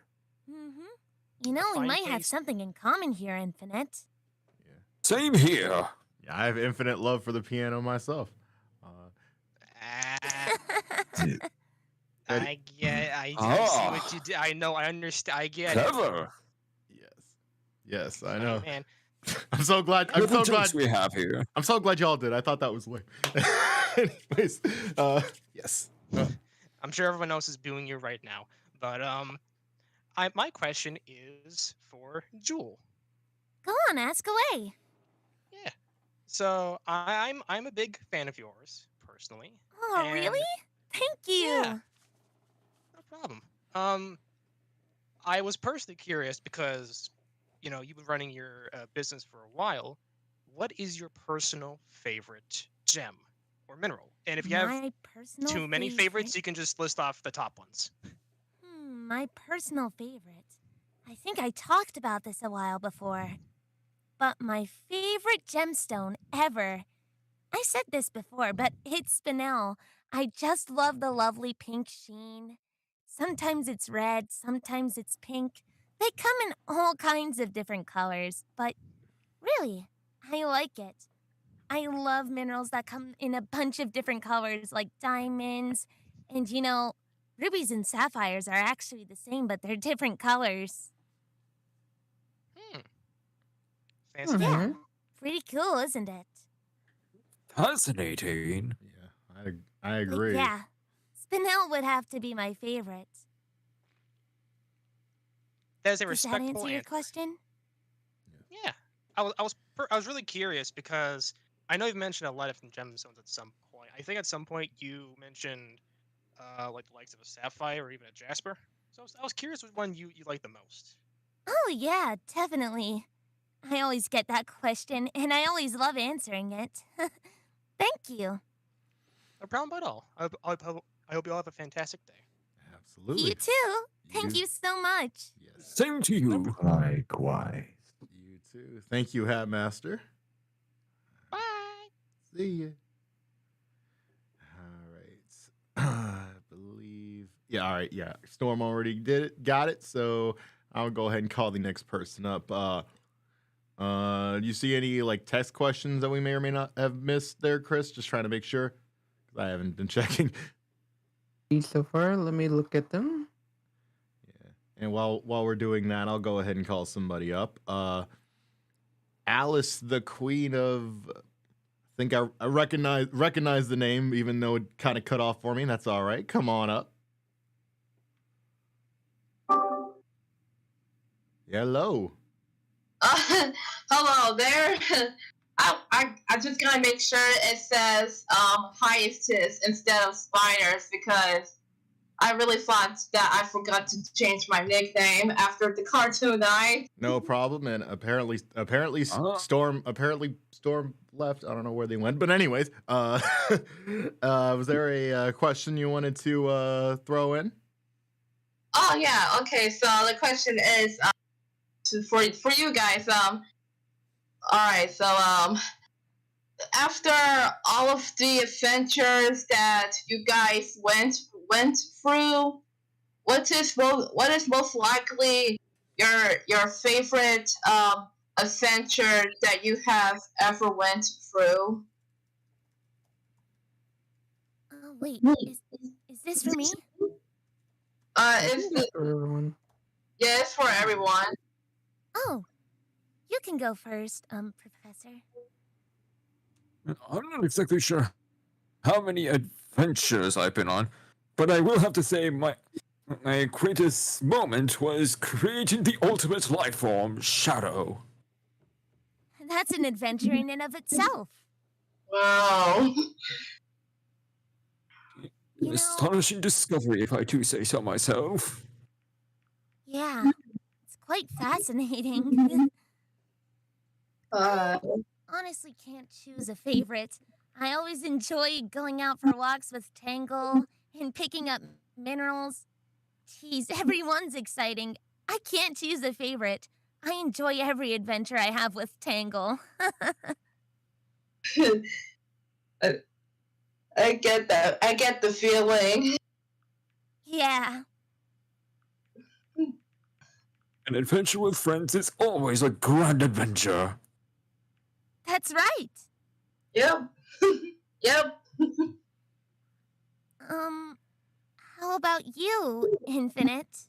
You know, we Fine might have taste. something in common here, Infinite. Same here. Yeah, I have infinite love for the piano myself. I get. I see Ah. what you did. I know. I understand. I get Clever. Yes, I it. know. Oh, man. I'm so glad. I'm Little so glad. jokes we have here. I'm so glad y'all did. I thought that was lame. Anyways, yes. I'm sure everyone else is booing you right now. But my question is for Jewel. Go on, ask away. Yeah. So I'm a big fan of yours personally. Oh, and- really? Thank you. Yeah. No problem. I was personally curious because, you know, you've been running your business for a while. What is your personal favorite gem or mineral? And if you have My personal too many favorite- favorites, you can just list off the top ones. My personal favorite. I think I talked about this a while before. But my favorite gemstone ever. I said this before, but it's spinel. I just love the lovely pink sheen. Sometimes it's red, sometimes it's pink. They come in all kinds of different colors, but really, I like it. I love minerals that come in a bunch of different colors, like diamonds. And you know, rubies and sapphires are actually the same, but they're different colors. Fancy. Yeah, pretty cool, isn't it? Fascinating. Yeah, I But agree. yeah, spinel would have to be my favorite. That is a Does that respectful answer your answer. question? Yeah. I was really curious because I know you've mentioned a lot of different gemstones at some point. I think at some point you mentioned like the likes of a sapphire or even a jasper. So I was curious which one you like the most. Oh, yeah, definitely. I always get that question, and I always love answering it. Thank you. No problem at all. I hope you all have a fantastic day. Absolutely. You too. Thank you so much. Same to you. Likewise. You too. Thank you, Hatmaster. Bye. See ya. All right. I believe. Yeah. All right. Yeah. Storm already did it. Got it. So I'll go ahead and call the next person up. Do you see any like text questions that we may or may not have missed there, Chris? Just trying to make sure. I haven't been checking. So far, let me look at them. And while we're doing that, I'll go ahead and call somebody up. Alice, the Queen of. I think I recognize the name, even though it kind of cut off for me. That's all right. Come on up. Hello. Hello there. I just gotta make sure it says Hyacinth instead of Spiders because I really thought that I forgot to change my nickname after the cartoon night. No problem. And apparently Storm left. I don't know where they went, but anyways, was there a question you wanted to throw in? Oh yeah. Okay. So the question is for you guys. All right. So after all of the adventures that you guys went through, what is most likely your favorite adventure that you have ever went through? Oh wait, is this for me? It's for everyone. Yeah, it's for everyone. Oh, you can go first, Professor. I'm not exactly sure how many adventures I've been on, but I will have to say my greatest moment was creating the ultimate life form, Shadow. That's an adventure in and of itself. Wow. An astonishing discovery, if I do say so myself. Yeah, it's quite fascinating. I honestly can't choose a favorite. I always enjoy going out for walks with Tangle and picking up minerals. Geez, everyone's exciting. I can't choose a favorite. I enjoy every adventure I have with Tangle. I get that. I get the feeling. Yeah. An adventure with friends is always a grand adventure. That's right. Yep. Yep. How about you, Infinite?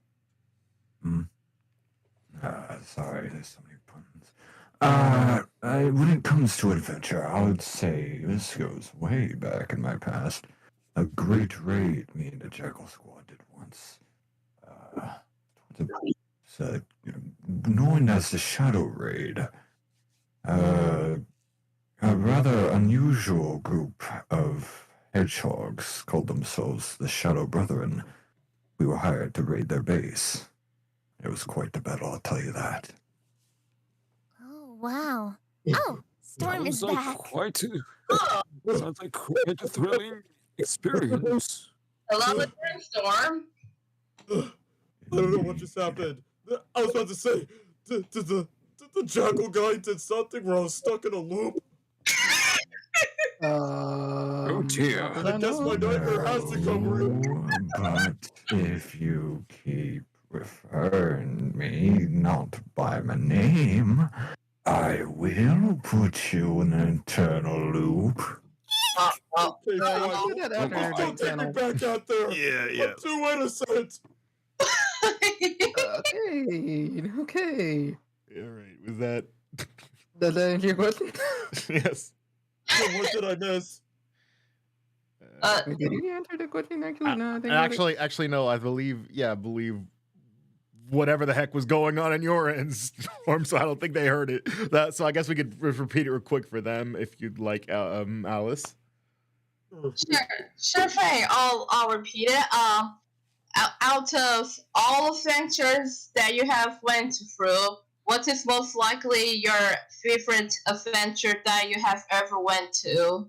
Sorry, there's so many puns. When it comes to adventure, I would say this goes way back in my past. A great raid me and the Jackal Squad did once. Known as the Shadow Raid. A rather unusual group of hedgehogs called themselves the Shadow Brethren. We were hired to raid their base. It was quite the battle, I'll tell you that. Oh, wow. Oh, Storm is back. Sounds like quite a thrilling experience. Hello, Storm. I don't know what just happened. I was about to say, did the jackal guy did something where I was stuck in a loop? Oh dear. I guess my nightmare has to come real. But if you keep referring me not by my name, I will put you in an eternal loop. Okay, fine. Don't take me back out there. Yeah. I'm too innocent. Okay. All right. Was that? Does that answer your question? Yes. So what did I miss? Wait, did you answer the question? Actually, no. I think Actually, no. I believe whatever the heck was going on your end, Storm. So I don't think they heard it. So I guess we could repeat it real quick for them if you'd like, Alice. Sure thing. I'll repeat it. Out of all adventures that you have went through, what is most likely your favorite adventure that you have ever went to?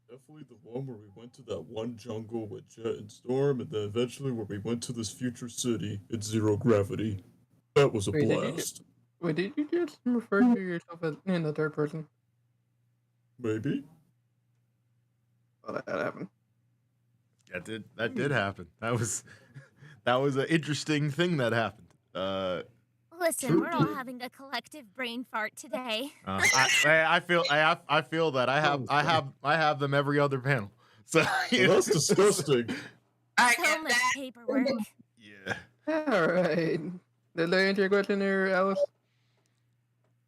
Definitely the one where we went to that one jungle with Jet and Storm, and then eventually where we went to this future city in zero gravity. That was a blast. Did you just refer to yourself as in the third person? Maybe. Oh, that happened. That did happen. That was an interesting thing that happened. Listen, True we're all deal. having a collective brain fart today. I feel that I have them every other panel. So Well, that's disgusting. So much paperwork. Yeah. All right. Did I answer your question there, Alice?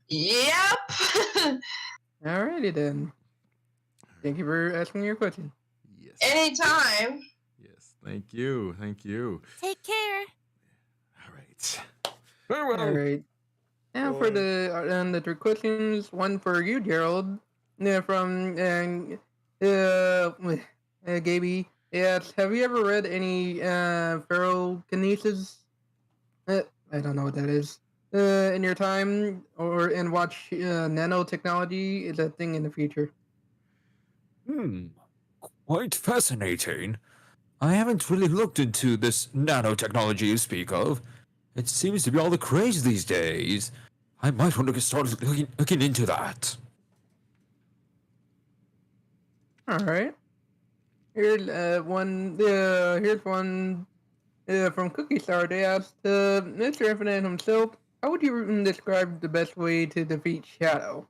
Yep. Alrighty then. Thank you for asking your question. Yes. Anytime. Yes. Thank you. Thank you. Take care. All right. Farewell. All right. Now for the three questions. One for you, Gerald. Yeah, from Gaby. Yes. Have you ever read any ferrokinesis? I don't know what that is. In your time, and watch nanotechnology is a thing in the future. Quite fascinating. I haven't really looked into this nanotechnology you speak of. It seems to be all the craze these days. I might want to start looking into that. All right. Here's here's one from Cookie Star. They asked Mr. Infinite himself, how would you describe the best way to defeat Shadow?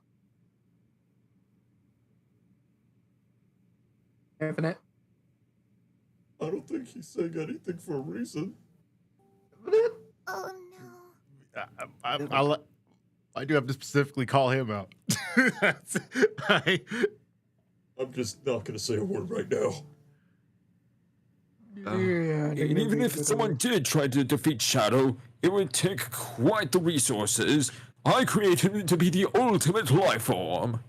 Infinite. I don't think he's saying anything for a reason. Oh I do have to specifically call him out. I'm just not gonna say a word right now. Yeah. And even if someone did try to defeat Shadow, it would take quite the resources. I created him to be the ultimate life form.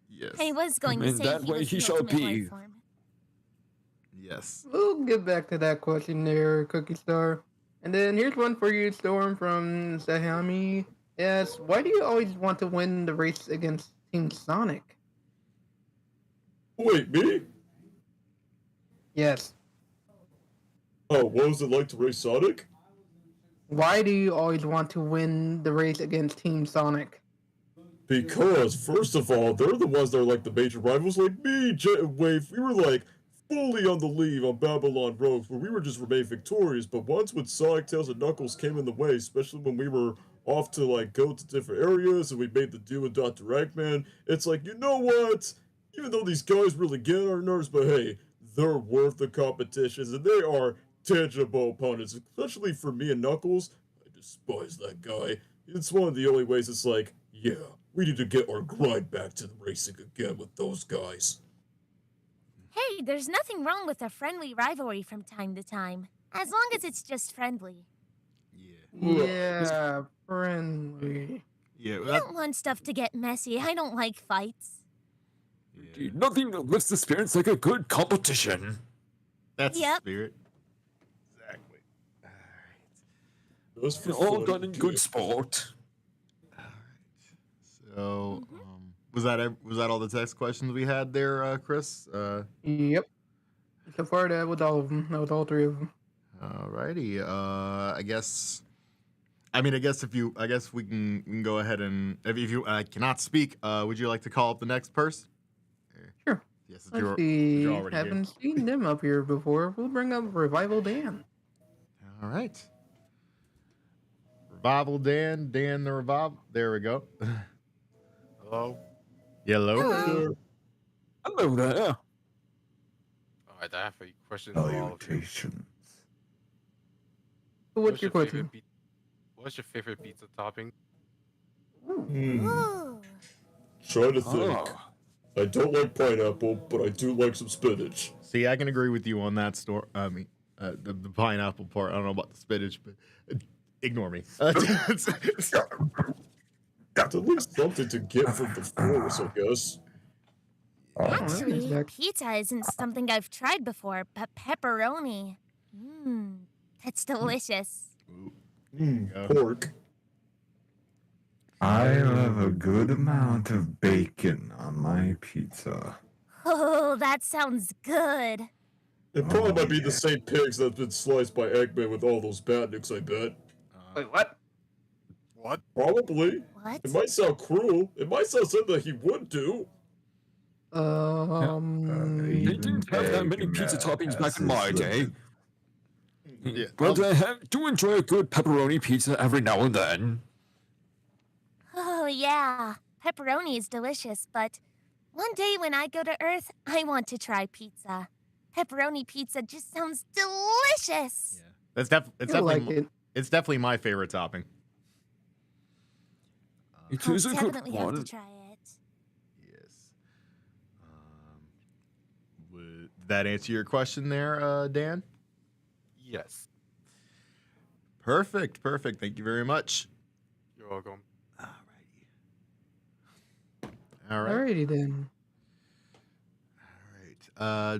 Yes. I was going to In say that he way was he the shall ultimate be. life form. Yes. We'll get back to that question there, Cookie Star. And then here's one for you, Storm, from Sahami. Yes, why do you always want to win the race against Team Sonic? Wait, me? Yes. Oh, what was it like to race Sonic? Why do you always want to win the race against Team Sonic? Because, first of all, they're the ones that are like the major rivals. Like me, Jet and Wave, we were like fully on the lead on Babylon Rogues, where we were just remain victorious. But once when Sonic, Tails, and Knuckles came in the way, especially when we were off to like go to different areas and we made the deal with Dr. Eggman, it's like, you know what? Even though these guys really get on our nerves, but hey, they're worth the competitions and they are tangible opponents, especially for me and Knuckles. I despise that guy. It's one of the only ways it's like, yeah, we need to get our grind back to the racing again with those guys. Hey, there's nothing wrong with a friendly rivalry from time to time, as long as it's just friendly. Yeah, friendly. Yeah, I don't want stuff to get messy. I don't like fights. Nothing lifts the spirits like a good competition. That's Yep. the spirit. Exactly. All done in good sport. So, was that all the text questions we had there, Chris? Yep. So far, that was all of them. That was all three of them. Alrighty. I guess we can go ahead and if you cannot speak, would you like to call up the next person? Sure. Yes, Let's see. you're already here. Haven't seen them up here before. We'll bring up Revival Dan. All right. Revival Dan the Revival. There we go. Hello. Hello. Hello there. All right, I have a question for all of you. Salutations. What's your question? What's your favorite pizza topping? Trying to think. I don't like pineapple, but I do like some spinach. See, I can agree with you on that story. I mean, the pineapple part. I don't know about the spinach, but ignore me. That's at least something to get from the forest, I guess. Actually, pizza isn't something I've tried before, but pepperoni. That's delicious. Pork. I love a good amount of bacon on my pizza. Oh, that sounds good. It probably might be the same pigs that's been sliced by Eggman with all those badniks, I bet. Wait, what? What? Probably. What? It might sound cruel. It might sound something that he would do. They didn't have that many pizza toppings back in my day. Yeah. But I do enjoy a good pepperoni pizza every now and then. Oh, yeah. Pepperoni is delicious, but one day when I go to Earth, I want to try pizza. Pepperoni pizza just sounds delicious. It's You'll definitely like it. it's definitely my favorite topping. It I'll is a good definitely have to one. try it. Yes. Did that answer your question there, Dan? Yes. Perfect. Thank you very much. You're welcome. All right. Alrighty then.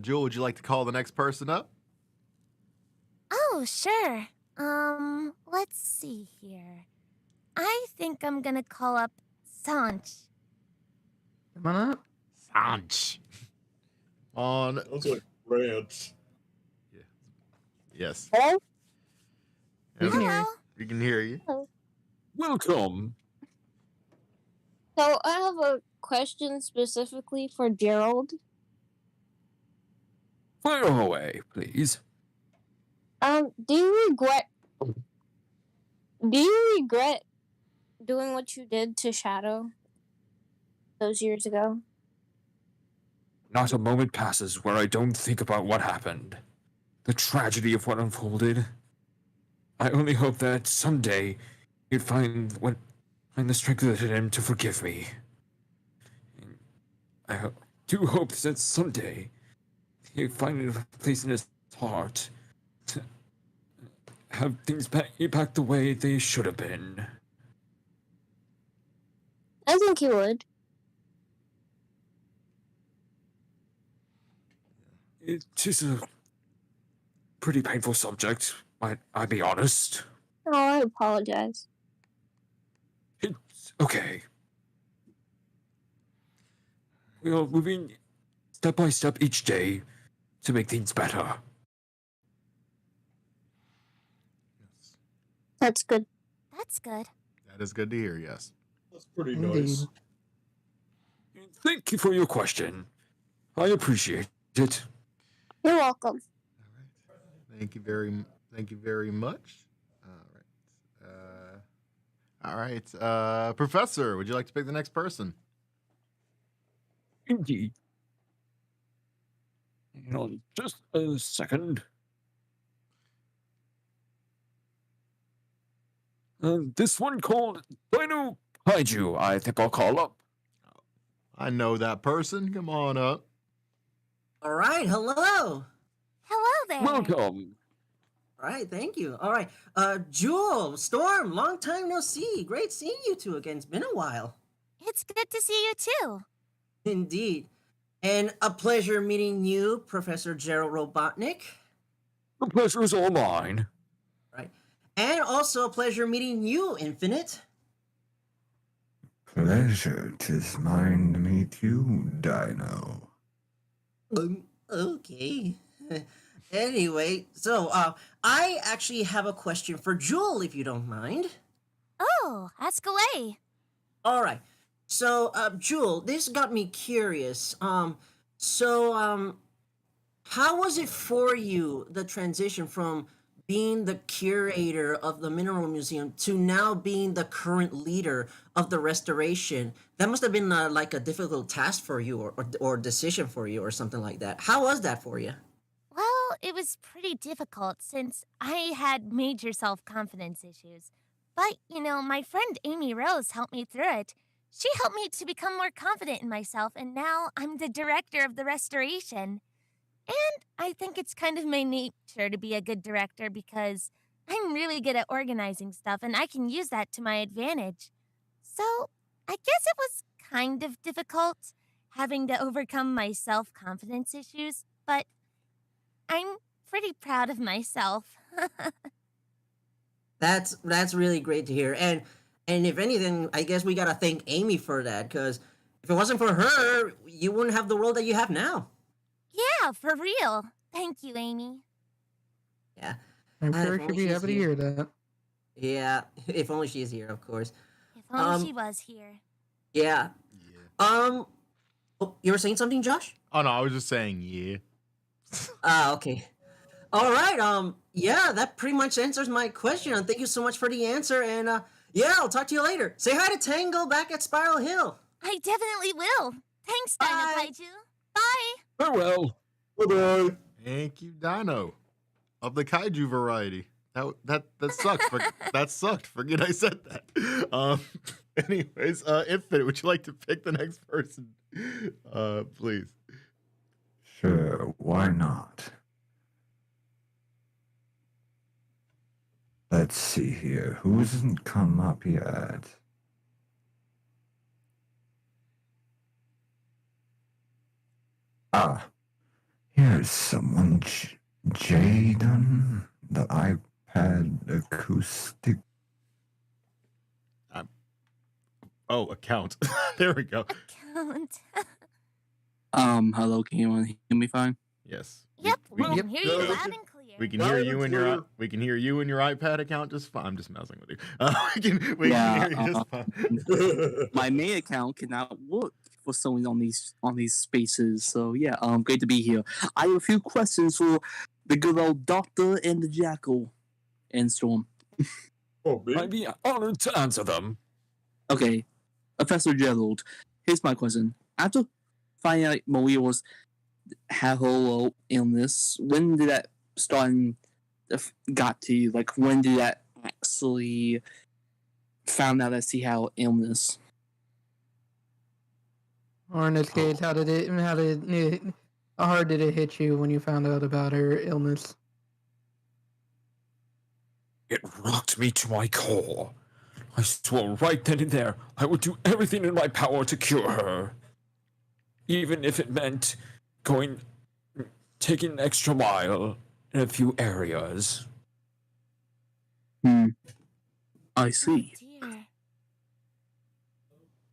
Jewel, would you like to call the next person up? Oh, sure. Let's see here. I think I'm gonna call up Sanch. Come on up. Sanch. On. Sounds like ranch. Yes. Hello? We can hear you. We can hear you. Welcome. So I have a question specifically for Gerald. Fire away, please. Do you regret doing what you did to Shadow those years ago? Not a moment passes where I don't think about what happened. The tragedy of what unfolded. I only hope that someday he'd find the strength within him to forgive me. I do hope that someday he'd find a place in his heart to have things back the way they should have been. I think he would. It is a pretty painful subject, might I be honest. Oh, I apologize. It's okay. We are moving step by step each day to make things better. That's good. That's good. That is good to hear, yes. That's pretty Indeed. nice. Thank you for your question. I appreciate it. You're welcome. Thank you very much. All right. Professor, would you like to pick the next person? Indeed. Hang on just a second. This one called Dino Kaiju, I think I'll call up. I know that person. Come on up. All right, hello. Hello there. Welcome. All right, thank you. All right, Jewel, Storm, long time no see. Great seeing you two again. It's been a while. It's good to see you too. Indeed. And a pleasure meeting you, Professor Gerald Robotnik. The pleasure is all mine. Right. And also a pleasure meeting you, Infinite. Pleasure, 'tis mine to meet you, Dino. Okay. Anyway, so I actually have a question for Jewel, if you don't mind. Oh, ask away. All right. So, Jewel, this got me curious. How was it for you, the transition from being the curator of the Mineral Museum to now being the current leader of the restoration? That must have been like a difficult task for you or decision for you or something like that. How was that for you? Well, it was pretty difficult since I had major self-confidence issues. But, my friend Amy Rose helped me through it. She helped me to become more confident in myself, and now I'm the director of the restoration. And I think it's kind of my nature to be a good director because I'm really good at organizing stuff and I can use that to my advantage. So I guess it was kind of difficult having to overcome my self-confidence issues, but I'm pretty proud of myself. That's really great to hear. And if anything, I guess we gotta thank Amy for that, because if it wasn't for her, you wouldn't have the role that you have now. Yeah, for real. Thank you, Amy. Yeah. I'm If sure she'll only be she's happy to hear that. Yeah, if only she's here, of course. If only she was here. Yeah. Oh, you were saying something, Josh? Oh no, I was just saying yeah. Okay. All right. Yeah, that pretty much answers my question. And thank you so much for the answer. And yeah, I'll talk to you later. Say hi to Tango back at Spiral Hill. I definitely will. Thanks, Dino Kaiju. Bye. Farewell. Bye-bye. Thank you, Dino, of the kaiju variety. That sucked. That sucked. Forget I said that. Anyways, Infinite, would you like to pick the next person? Please. Sure, why not? Let's see here. Who hasn't come up yet? Ah, here's someone. Jaden, the iPad acoustic. Account. There we go. Count. Hello, can you hear me fine? Yes. Yep, We we can- can hear you loud and clear. We can hear you in your we can hear you in your iPad account just fine. I'm just messing with you. We can hear you just fine. My main account cannot work for someone on these spaces. So yeah, great to be here. I have a few questions for the good old Doctor and the Jackal and Storm. I'd be honored to answer them. Okay, Professor Gerald, here's my question. After finding out Maria's had her little illness, when did that start and got to you? Like, when did that actually found out that she had illness? Or in this case, how hard did it hit you when you found out about her illness? It rocked me to my core. I swore right then and there I would do everything in my power to cure her. Even if it meant taking an extra mile in a few areas. I see.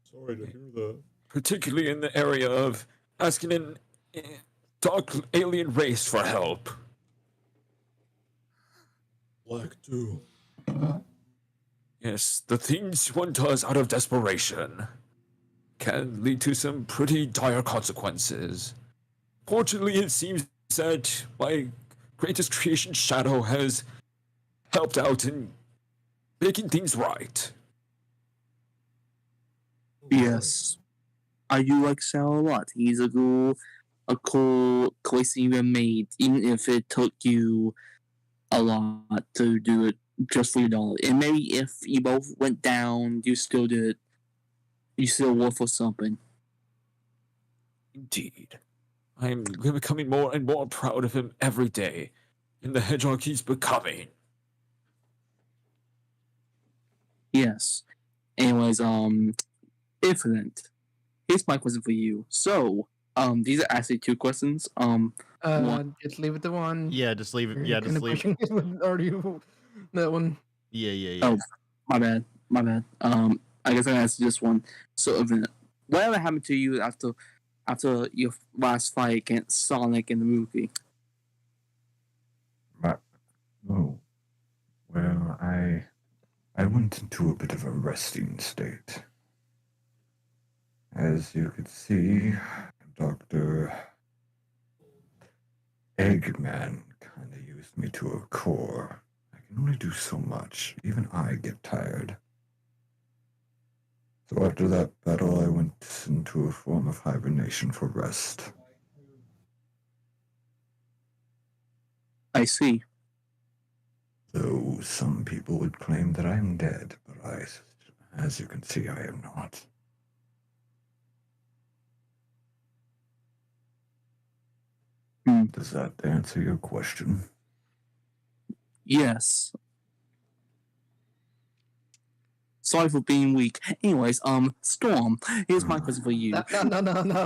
Sorry to hear that. Particularly in the area of asking an dark alien race for help. Black Doom. Yes, the things one does out of desperation can lead to some pretty dire consequences. Fortunately, it seems that my greatest creation, Shadow, has helped out in making things right. Yes, I do like Shadow a lot. He's a cool choice you made, even if it took you a lot to do it just for your dollar. And maybe if you both went down, you still did it. You still work for something. Indeed. I'm becoming more and more proud of him every day, and the hedgehog he's becoming. Yes. Anyways, Infinite. Here's my question for you. So, these are actually two questions. Just leave it to one. Yeah, just leave it. Yeah, just leave. Already that one. Yeah. Oh, my bad. I guess I asked just one. So, Infinite, whatever happened to you after your last fight against Sonic in the movie? Oh, well, I went into a bit of a resting state. As you could see, Dr. Eggman kind of used me to a core. I can only do so much. Even I get tired. So after that battle, I went into a form of hibernation for rest. I see. Though some people would claim that I am dead, but as you can see, I am not. Does that answer your question? Yes. Sorry for being weak. Anyways, Storm, here's my question for you. No.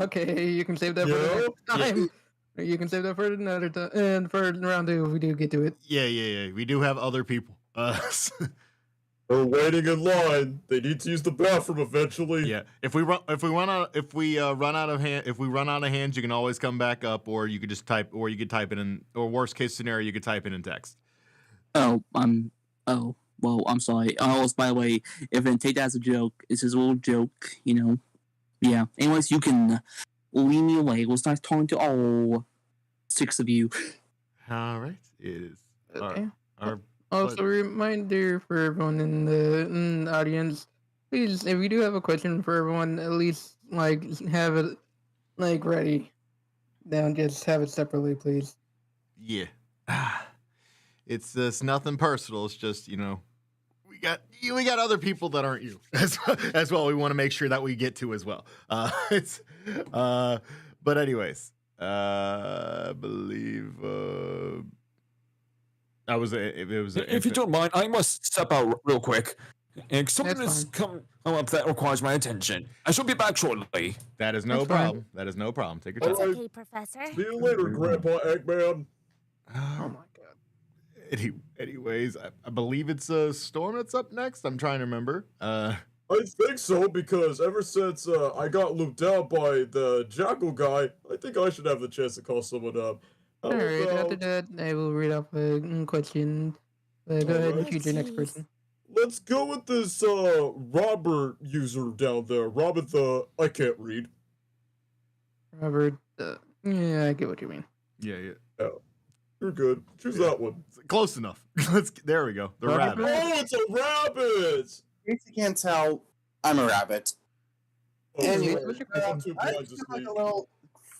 Okay, you can save that for the next time. You can save that for another time. And for round two, if we do get to it. Yeah. We do have other people. They're waiting in line. They need to use the bathroom eventually. Yeah. If we run out of hands, you can always come back up, or you could just type, or you could type it in, or worst case scenario, you could type it in text. Well, I'm sorry. By the way, if I take that as a joke, it's just a little joke, Yeah. Anyways, you can leave me away. We'll start talking to all 6 of you. All right. It is Okay. our Also, reminder for everyone in the audience, please, if you do have a question for everyone, at least like have it like ready. Don't just have it separately, please. yeah. It's nothing personal. It's just we got other people that aren't you as well. We want to make sure that we get to as well. But anyways, I believe If you don't mind, I must step out real quick. And something has come up that requires my attention. I shall be back shortly. That is no That's fine. problem. That is no problem. Take your Oh, It's time. okay, Professor. See you later, Grandpa Eggman. Oh my god. Anyways, I believe it's a Storm that's up next. I'm trying to remember. I think so, because ever since I got looped out by the Jackal guy, I think I should have the chance to call someone up. How Alright, about- after that, I will read off a question. Go ahead and choose your next person. Let's go with this Robert user down there. Robert the I can't read. Robert, yeah, I get what you mean. Yeah. Oh, you're good. Choose that one. Close enough. There we go. The rabbit. Oh, it's a rabbit! In case you can't tell, I'm a rabbit. Oh, Anyway, sorry. I'm too I blind to just like see. a little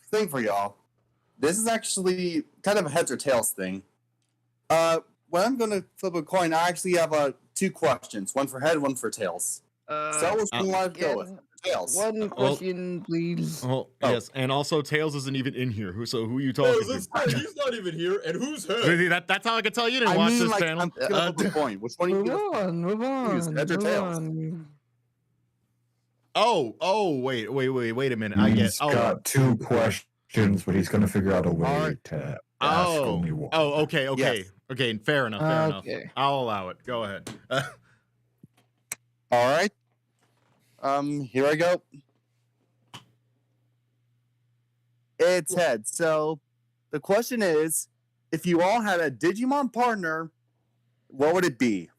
thing for y'all. This is actually kind of a heads or tails thing. When I'm gonna flip a coin, I actually have two questions. One for head, one for tails. So which one do I go with? Tails. One question, please. Yes, and also Tails isn't even in here. So who are you Oh, talking he's not even here, and who's head? to? That's how I can tell you didn't I watch mean, this like, panel. I'm picking up a coin. Which one are you Move gonna on, move use? on. Heads or move tails? on. Wait a minute. I get. He's got two questions, but he's going to figure out a way to ask only one. Okay. Yes. Okay, fair enough. Okay. I'll allow it. Go ahead. All right. Here I go. It's head. So the question is, if you all had a Digimon partner, what would it be?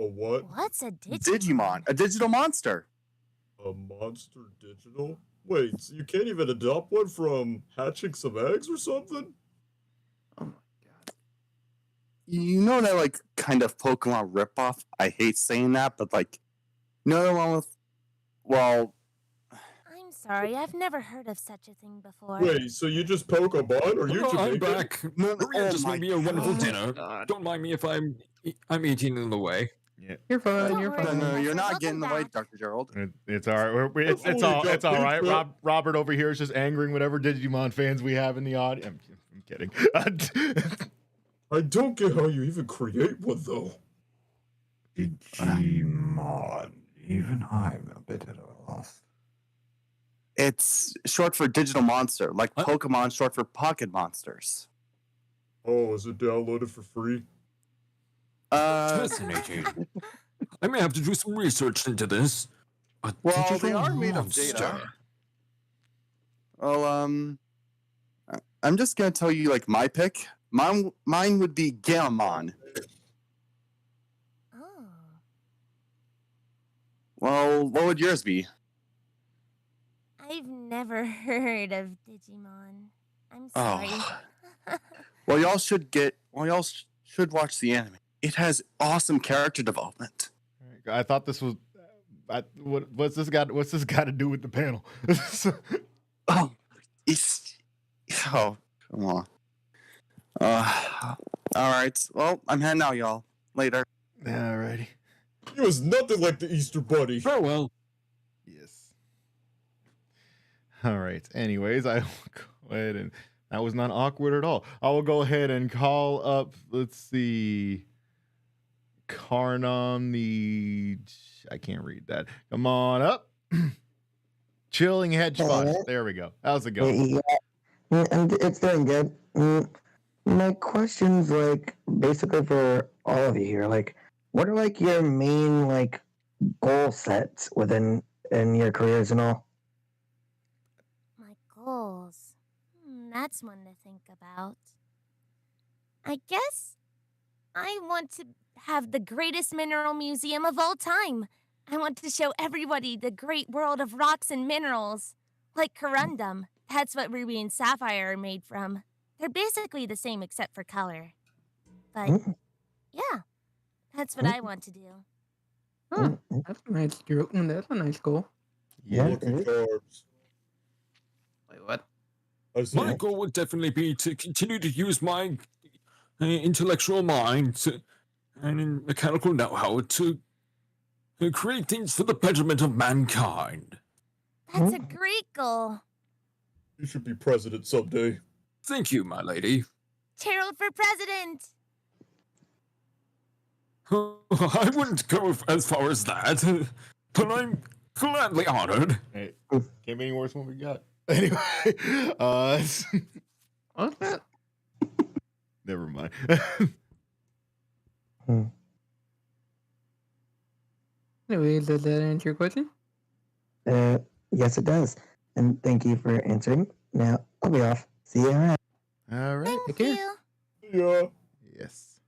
A what? What's a Digimon, a digital monster. A monster digital? Wait, so you can't even adopt one from hatching some eggs or something? You know that like kind of Pokemon ripoff? I hate saying that, but like, you know the one with, well, I'm sorry, I've never heard of such a thing before. Wait, so you just Pokemon? Or you Oh, I'm Jamaican? back. Maria just made me a wonderful dinner. Don't mind me if I'm eating in the way. Yeah. You're fine. You're no, fine. no, you're not getting in the way, Dr. Gerald. It's all right. It's all right. Robert over here is just angering whatever Digimon fans we have in the audience. I'm kidding. I don't get how you even create one, though. Digimon. Even I'm a bit at a loss. It's short for digital monster, like Pokemon short for pocket monsters. Oh, is it downloaded for free? Fascinating. I may have to do some research into this. Well, they are made of data. Well, I'm just gonna tell you like my pick. Mine would be Gamamon. Oh. Well, what would yours be? I've never heard of Digimon. I'm sorry. Oh. Well, y'all should should watch the anime. It has awesome character development. I thought this was. What's this got to do with the panel? Oh, come on. All right. Well, I'm heading out, y'all. Later. Alrighty. It was nothing like the Easter Bunny. Farewell. Yes. All right. Anyways, I will go ahead and that was not awkward at all. I will go ahead and call up. Let's see. Karnam I can't read that. Come on up. Chilling Hedge Fund. There we go. How's it going? Yeah, and it's doing good. My question's like basically for all of you here. Like, what are like your main like goal sets in your careers and all? My goals. That's one to think about. I guess I want to have the greatest mineral museum of all time. I want to show everybody the great world of rocks and minerals. Like corundum. That's what ruby and sapphire are made from. They're basically the same except for color. But Mm, yeah, that's what I want to do. Huh, that's a nice that's a nice goal. Yeah, Lucky it is. Carbs. Wait, what? I My said, goal would definitely be to continue to use my intellectual mind and mechanical know-how to create things for the betterment of mankind. That's a great goal. you should be president someday. Thank you, my lady. Gerald for president. I wouldn't go as far as that, but I'm gladly honored. Hey, can't be any worse than what we got. Anyway, What's that? never mind. Anyways, does that answer your question? Yes, it does. And thank you for answering. Now, I'll be off. See you around. All right. Take care. Yeah. Yes.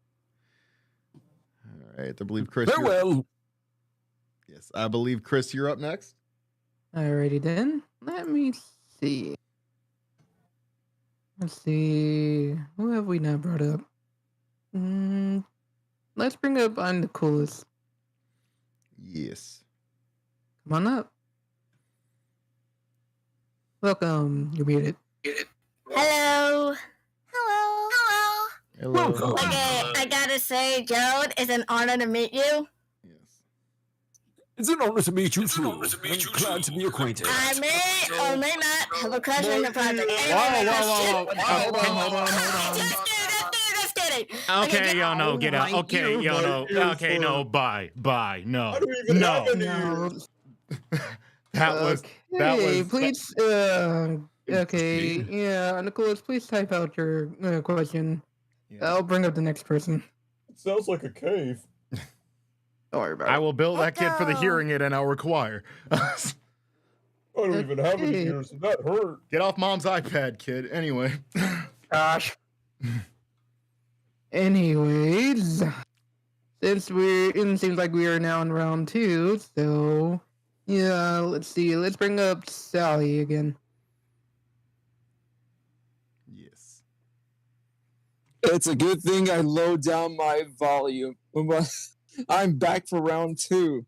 All right. I believe Chris. Farewell. Yes, I believe Chris. You're up next. Alrighty then. Let me see. Let's see. Who have we not brought up? Let's bring up I'm the coolest. Yes. Come on up. Welcome. You're muted. Hello. Hello. Hello. Okay, I gotta say, Gerald, it's an honor to meet you. It's an honor to meet you too. I'm glad to be acquainted. I may or may not have a crush on the project. Whoa. Hold on. Just kidding. Okay, yo, no, get out. Okay, yo, no. Okay, no, bye. No. No. That was. Hey, please. Okay. Yeah, Nicholas, please type out your question. I'll bring up the next person. It sounds like a cave. Don't worry about I it. will bill that kid for the hearing aid in our choir. I don't even have any ears, and that hurt. Get off mom's iPad, kid. Anyway. Gosh. Anyways, since it seems like we are now in round 2, so yeah, let's see. Let's bring up Sally again. Yes. It's a good thing I lowered down my volume. I'm back for round 2.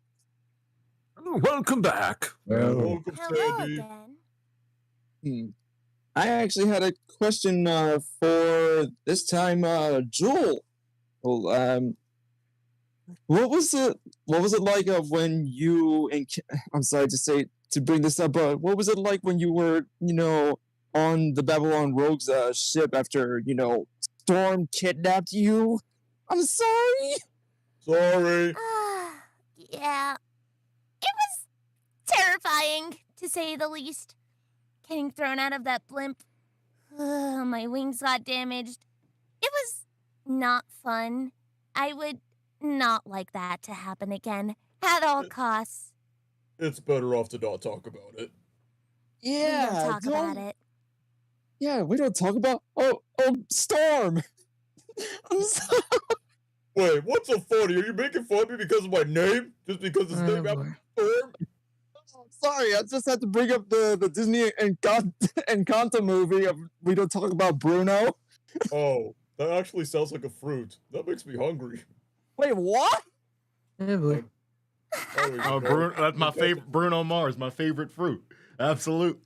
Welcome back. Welcome, Hello Sandy. again. I actually had a question for this time, Jewel. Well, what was it like of when you and I'm sorry to bring this up, but what was it like when you were, on the Babylon Rogues ship after, Storm kidnapped you? I'm sorry. Sorry. Yeah. It was terrifying, to say the least. Getting thrown out of that blimp. My wings got damaged. It was not fun. I would not like that to happen again, at all costs. It's better off to not talk about it. Yeah. We don't talk about it. Yeah, we don't talk about. Oh, Storm. I'm sorry. Wait, what's so funny? Are you making fun of me because of my name? Just because it's named after Storm? Oh, sorry, I just had to bring up the Disney Encanto movie of We Don't Talk About Bruno. Oh, that actually sounds like a fruit. That makes me hungry. Wait, what? Yeah, boy. Oh, Bruno, that's my favorite. Bruno Mars, my favorite fruit. Absolutely.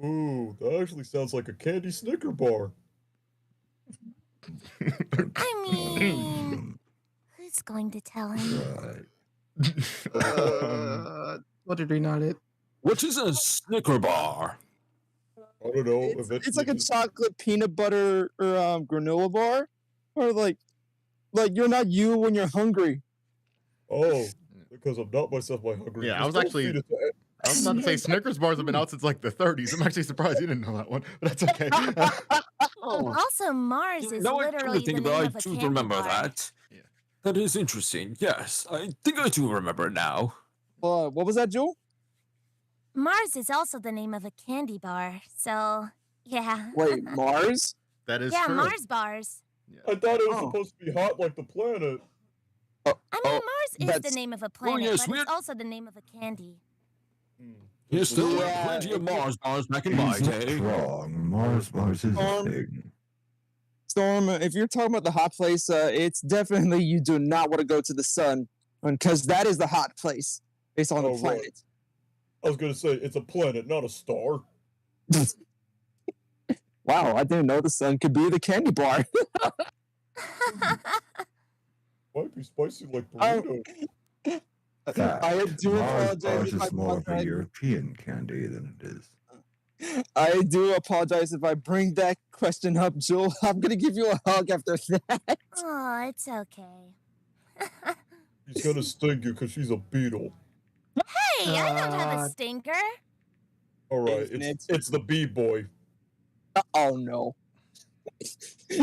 Ooh, that actually sounds like a candy Snicker bar. I mean, who's going to tell him? What did we not hit? What is a Snicker bar? I don't know. It's like a chocolate peanut butter or granola bar, or like you're not you when you're hungry. Oh, because I'm not myself my hungry. Yeah, I was Just don't actually. feed it to I was about to say Snickers bars have been out since like the 30s. I'm actually surprised you didn't know that one, but that's okay. Also, Mars is Now I literally do think the about name it, of a I do candy remember bar. that. That is interesting. Yes, I think I do remember it now. What was that, Joel? Mars is also the name of a candy bar, so yeah. Wait, Mars? That is yeah, true. Mars bars. I thought it was supposed to be hot like the planet. I mean, Mars is the that's- name of a planet, yes, but it's also the name of a candy. You still Yeah, have plenty of it- Mars bars back in my He's not day. wrong. Mars bars is a thing. Storm, if you're talking about the hot place, it's definitely you do not want to go to the sun, because that is the hot place based on the Oh, right. planet. I was gonna say it's a planet, not a star. Wow, I didn't know the sun could be the candy bar. Might be spicy like Oh. burrito. I do Mars apologize bars if I is more of brought a that. European candy than it is. I do apologize if I bring that question up, Jewel. I'm gonna give you a hug after that. Oh, it's okay. She's gonna sting you because she's a beetle. Hey, I don't have a stinker. All right, Infinite. it's the bee boy. Oh no.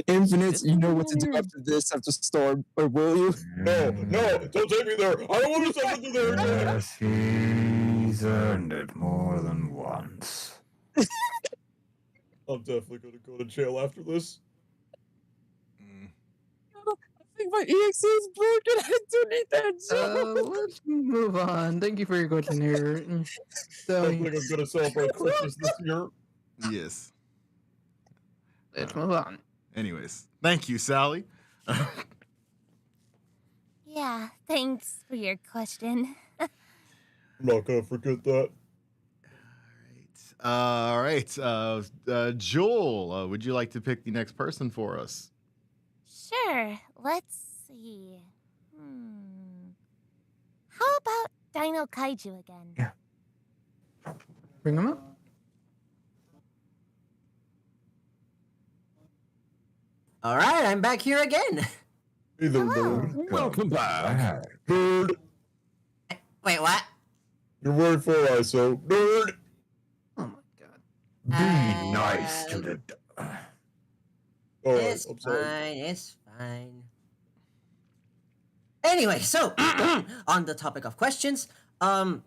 Infinite, you know what to do after this, after Storm, or will you? No, don't take me there. I don't want to send you there. Yes, he's earned it more than once. I'm definitely gonna go to jail after this. I think my EXE is broken. I do need that job. Let's move on. Thank you for your question here. I So, think I'm gonna celebrate Christmas this year. Yes. let's move on. Anyways, thank you, Sally. Yeah, thanks for your question. I'm not gonna forget that. All right. Joel, would you like to pick the next person for us? Sure, let's see. How about Dino Kaiju again? Yeah. Bring him up. All right, I'm back here again. Hey there, bird. Welcome back. Bird, Wait, what? you're very for ISO. Nerd. Oh my god. Be nice to the. All right, It's I'm sorry. fine. It's fine. Anyway, so on the topic of questions, I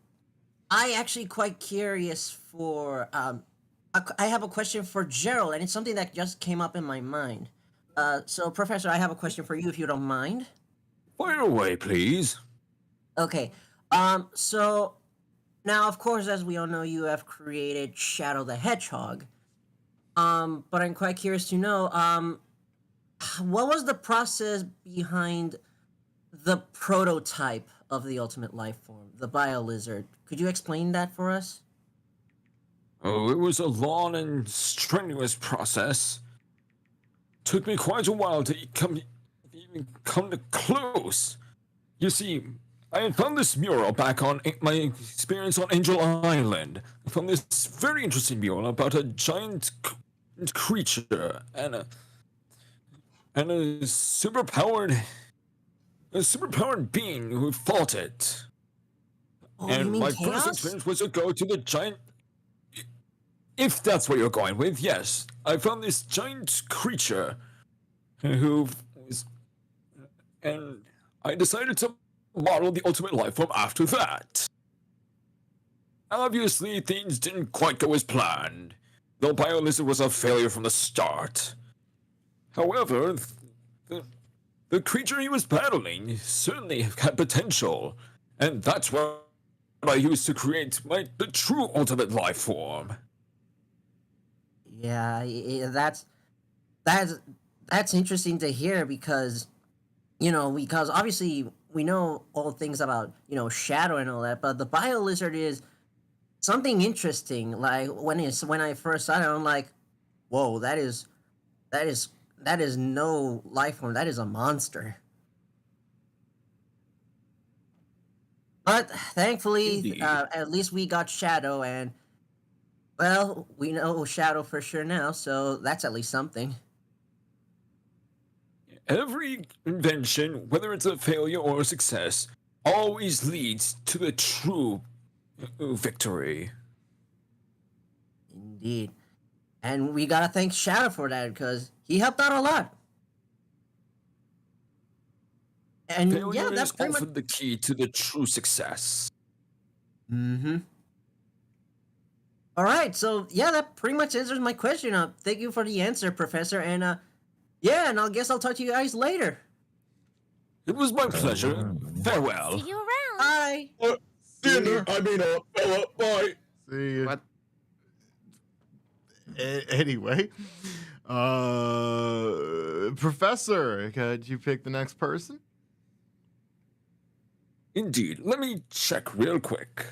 actually quite curious for I have a question for Gerald, and it's something that just came up in my mind. So Professor, I have a question for you, if you don't mind. Fire away, please. Okay. So now, of course, as we all know, you have created Shadow the Hedgehog. But I'm quite curious to know, what was the process behind the prototype of the ultimate life form, the biolizard? Could you explain that for us? Oh, it was a long and strenuous process. Took me quite a while to even come to close. You see, I had found this mural back on my experience on Angel Island. I found this very interesting mural about a giant creature and a superpowered being who fought it. Oh, you And mean my Chaos? first experience was to go to the giant. If that's what you're going with, yes. I found this giant creature who was. And I decided to model the ultimate life form after that. Obviously, things didn't quite go as planned. The biolizard was a failure from the start. However, the creature he was battling certainly had potential, and that's what I used to create the true ultimate life form. Yeah, that's interesting to hear because, because obviously we know all things about, Shadow and all that, but the biolizard is something interesting. Like when I first saw it, I'm like, whoa, that is no life form. That is a monster. But thankfully, at least we got Shadow, and well, we know Shadow for sure now, so that's at least something. Every invention, whether it's a failure or a success, always leads to the true victory. Indeed. And we gotta thank Shadow for that, because he helped out a lot. And Failure yeah, is that's pretty often much... the key to the true success. Mm-hmm. All right, so yeah, that pretty much answers my question. Thank you for the answer, Professor, and yeah, and I guess I'll talk to you guys later. It was my pleasure. Farewell. See you around. Bye. Dinner. I mean, fella. Bye. see. What? Anyway, Professor, could you pick the next person? Indeed. Let me check real quick.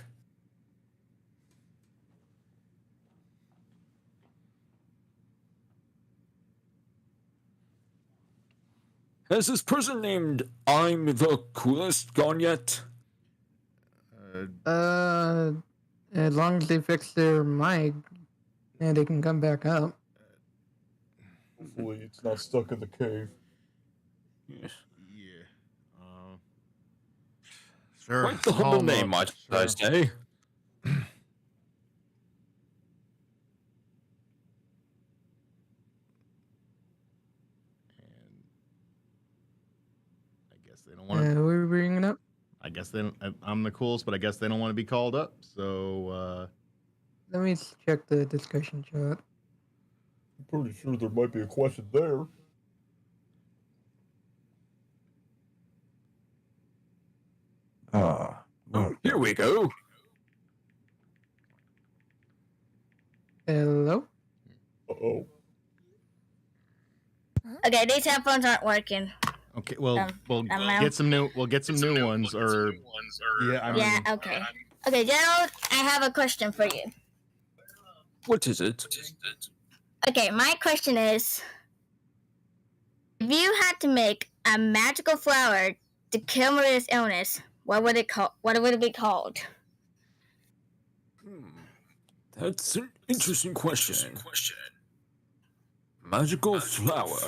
Has this person named I'm the Coolest gone yet? As long as they fix their mic, and they can come back up. Hopefully, it's not stuck in the cave. Yes. Yeah. Sure. Quite the call humble him name, up, I say. I guess they don't want to. Who are we bringing up? I guess they don't. I'm the coolest, but I guess they don't want to be called up. So, Let me check the discussion chat. I'm pretty sure there might be a question there. Ah, well, Here we go. Hello? Uh-oh. Okay, these headphones aren't working. okay. Well, we'll I'm get some new. We'll get some new ones. Or yeah, I mean, Yeah, okay. Okay, Gerald, I have a question for you. What is it? Okay, my question is, if you had to make a magical flower to kill malarious illness, what would it be called? That's an interesting question. Magical flower.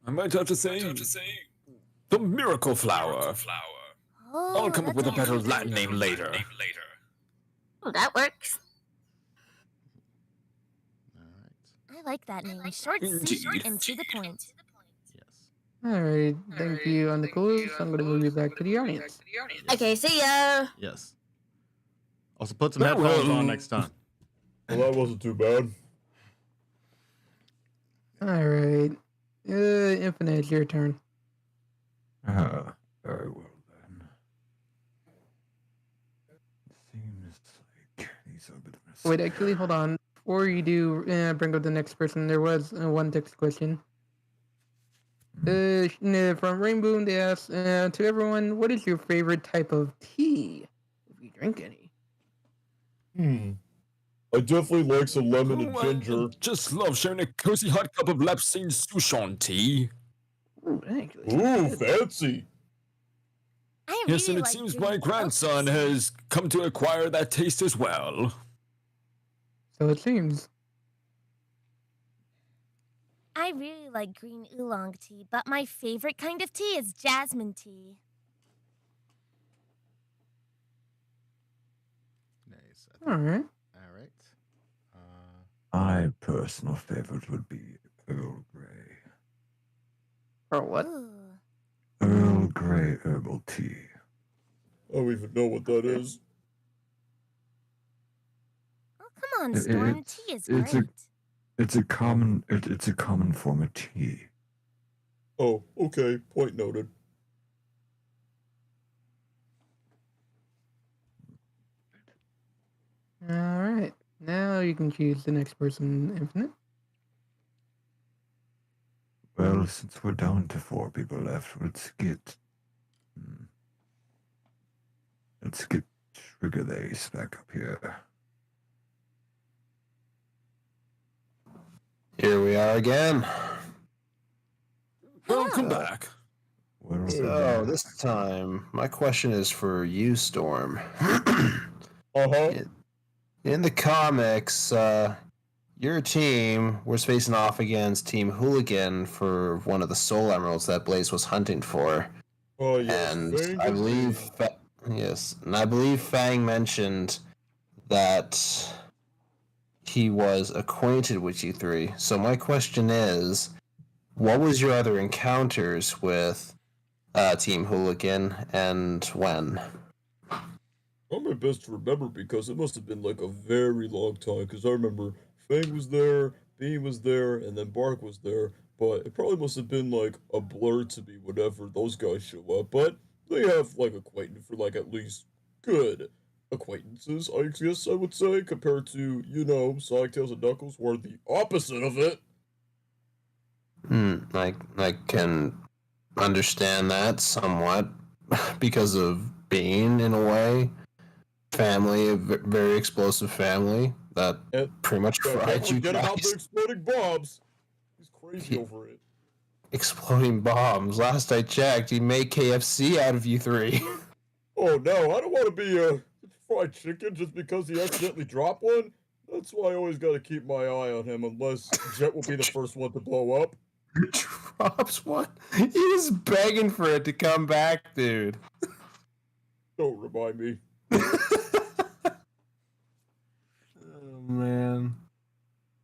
I might have to say the miracle flower. Oh, I'll come up with a better Latin name later. Oh, that works. I like that name. Short, sweet, and to the point. Alright, thank you on the coolest. I'm gonna move you back to the audience. Okay, see ya. yes. Also, put some headphones on next time. Well, that wasn't too bad. Alright. Infinite, it's your turn. Very well then. Seems like these are a bit of a Wait, actually, hold on. Before you do bring up the next person, there was one text question. From Rainbow, they asked, to everyone, what is your favorite type of tea? If you drink any. I definitely like some lemon and I ginger. just love sharing a cozy hot cup of Lapsine Souchon tea. Ooh, actually. Ooh, fancy. I Yes, really and it like seems green my grandson has come to acquire that taste as well. So it seems. I really like green oolong tea, but my favorite kind of tea is jasmine tea. Nice. Alright. All right. My personal favorite would be Earl Grey. Or what? Earl Grey herbal tea. I don't even know what that is. Oh, come on, It- Storm. it's- Tea is it's great. It's a common form of tea. Oh, okay. Point noted. Alright. Now you can choose the next person, Infinite. Well, since we're down to 4 people left, let's get Trigger the Ace back up here. Here we are again. Welcome back. So this time, my question is for you, Storm. In the comics, your team was facing off against Team Hooligan for one of the Soul Emeralds that Blaze was hunting for. Oh yes, And Fang I is believe, and I believe Fang mentioned that he was acquainted with you three. So my question is, what was your other encounters with Team Hooligan and when? I'm my best to remember because it must have been like a very long time. Because I remember Fang was there, Bean was there and then Bark was there, but it probably must have been like a blur to me whenever those guys show up. But they have like acquaintance for like at least good acquaintances, I guess I would say, compared to, Sonic, Tails, and Knuckles, who are the opposite of it. I can understand that somewhat because of Bean in a way. Family, a very explosive family that pretty much Yeah, fried don't you forget about the guys. exploding bombs. He's crazy over it. Exploding bombs. Last I checked, he made KFC out of you three. Oh no, I don't want to be a fried chicken just because he accidentally dropped one. That's why I always got to keep my eye on him, unless Jet will be the first one to blow up. Drops one. He was begging for it to come back, dude. Don't remind me. Oh man.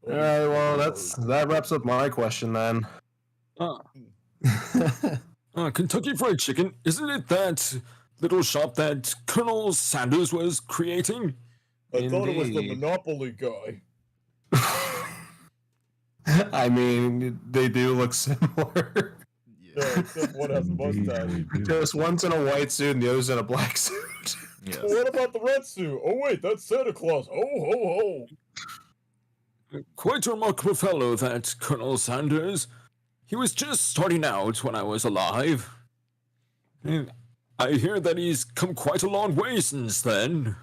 All right, well that wraps up my question then. Kentucky Fried Chicken, isn't it that little shop that Colonel Sanders was creating? I thought it was the Indeed. Monopoly guy. I mean, they do look similar. Yeah, except one has a mustache. Just one's in a white suit and the other's in a black suit. Well, what about the red suit? Oh wait, that's Santa Claus. Oh ho ho. Quite a remarkable fellow, that Colonel Sanders. He was just starting out when I was alive. And I hear that he's come quite a long way since then.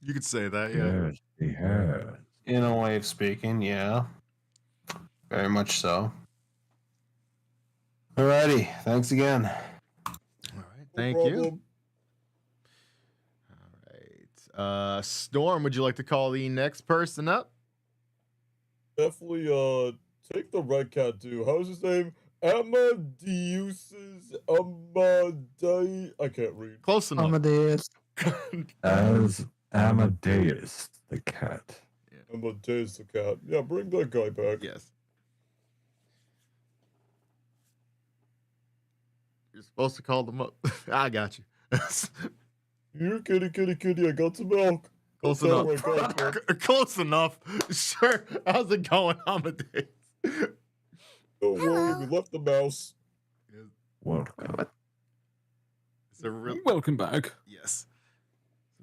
You could say that, yeah. Yes, he has. In a way of speaking, yeah. Very much so. Alrighty, thanks again. All right, thank you. All right. Storm, would you like to call the next person up? Definitely take the red cat dude. How's his name? Amadeus's I can't read. Close enough. Amadeus. As Amadeus the cat. Amadeus the cat. Yeah, bring that guy back. Yes. You're supposed to call them up. I got you. Here, kitty, I got some milk. Close That's enough. all right, guys. Close enough. Sure. How's it going, Amadeus? Don't worry, we left the mouse. Welcome. Welcome back. Yes.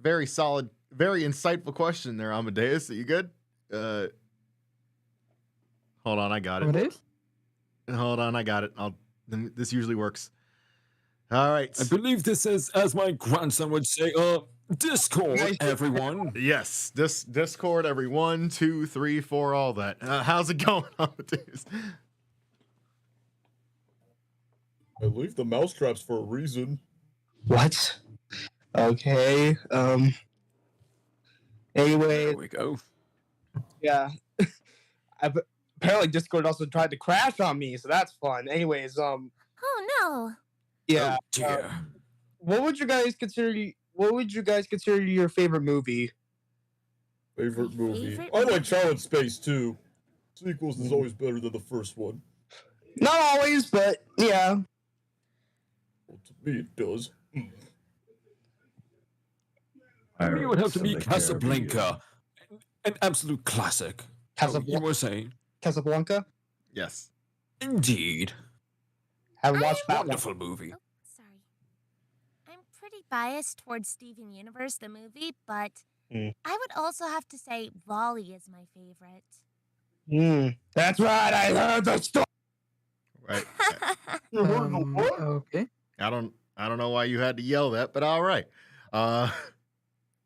Very solid, very insightful question there, Amadeus. Are you good? Hold on, I got it. Amadeus? Hold on, I got it. This usually works. All right. I believe this is, as my grandson would say, Discord, everyone. Yes, Discord, every 1, 2, 3, 4, all that. How's it going, Amadeus? I leave the mousetraps for a reason. What? Okay. Anyway. There we go. Yeah. Apparently Discord also tried to crash on me, so that's fun. Anyways, Oh no. yeah. Oh, dear. What would you guys consider your favorite movie? Favorite movie? I like Child Space too. Sequels is always better than the first one. Not always, but yeah. Well, to me it does. For me, it would have to be Pirates of the Casablanca. An absolute classic. You were saying? Casablanca? Yes. Indeed. Haven't watched that one. Wonderful movie. Sorry. I'm pretty biased towards Steven Universe, the movie, but I would also have to say Wall-E is my favorite. That's right. I heard the story. Right. Okay. I don't know why you had to yell that, but all right.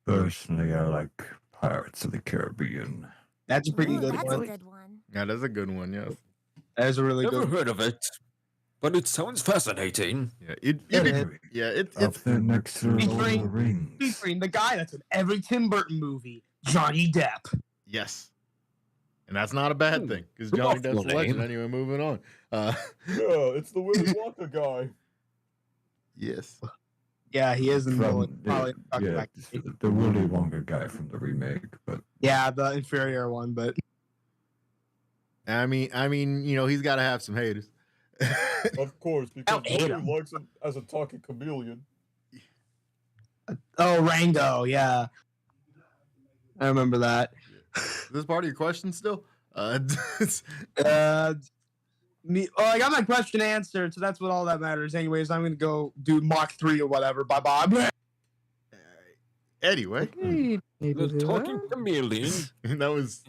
Personally, I like Pirates of the Caribbean. That's a pretty Ooh, good that's one. a good one. That is a good one, yes. That is a really Never good heard of it, but it sounds fascinating. Yeah, Up there next to Lord of the Rings. featuring the guy that's in every Tim Burton movie, Johnny Depp. Yes. And that's not a bad thing, because Johnny Depp's a legend. Anyway, moving on. Yeah, it's the Willy Wonka guy. Yes. Yeah, he is in the The Willy Wonka guy from the remake, but yeah, the inferior one, but I mean, he's got to have some haters. Of course, because hate nobody him. likes him as a talking chameleon. oh, Rango, yeah, I remember that. Is this part of your question still? I got my question answered, so that's what all that matters. Anyways, I'm gonna go do Mach 3 or whatever. Bye bye. Anyway, The talking chameleon. that was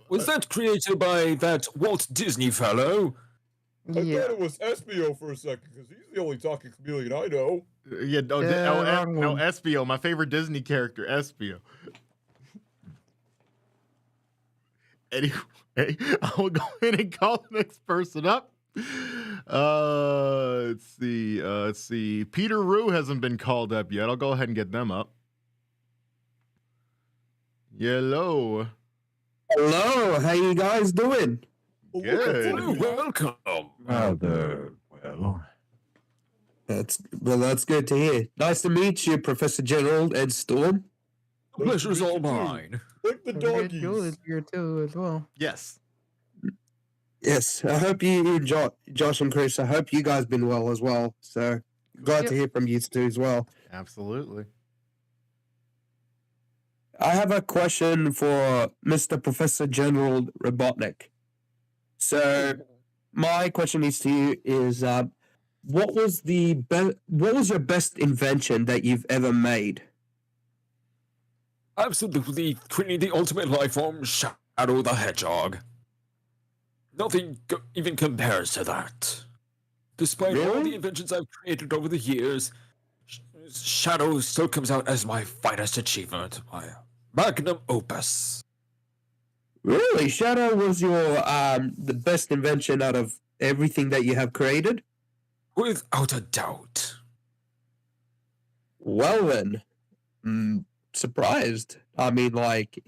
Was that created by that Walt Disney fellow? I thought it was Espio for a second because he's the only talking chameleon I know. Yeah, no, Espio, my favorite Disney character, Espio. Anyway, I'll go ahead and call the next person up. Let's see. Peter Rue hasn't been called up yet. I'll go ahead and get them up. Hello. Hello, how you guys doing? Good. Welcome. Rather well. That's good to hear. Nice to meet you, Professor Gerald and Storm. The pleasure's all mine. Like the doggies. Joel is here too as well. Yes. Yes, I hope you, Josh and Chris, I hope you guys been well as well. So glad to hear from you two as well. Absolutely. I have a question for Mr. Professor General Robotnik. So my question is to you is what was your best invention that you've ever made? Absolutely creating the ultimate life form, Shadow the Hedgehog. Nothing even compares to that. Despite all the inventions I've created over the years, Shadow still comes out as my finest achievement, my magnum opus. Really? Shadow was your the best invention out of everything that you have created? Without a doubt. Well then, surprised. I mean, like,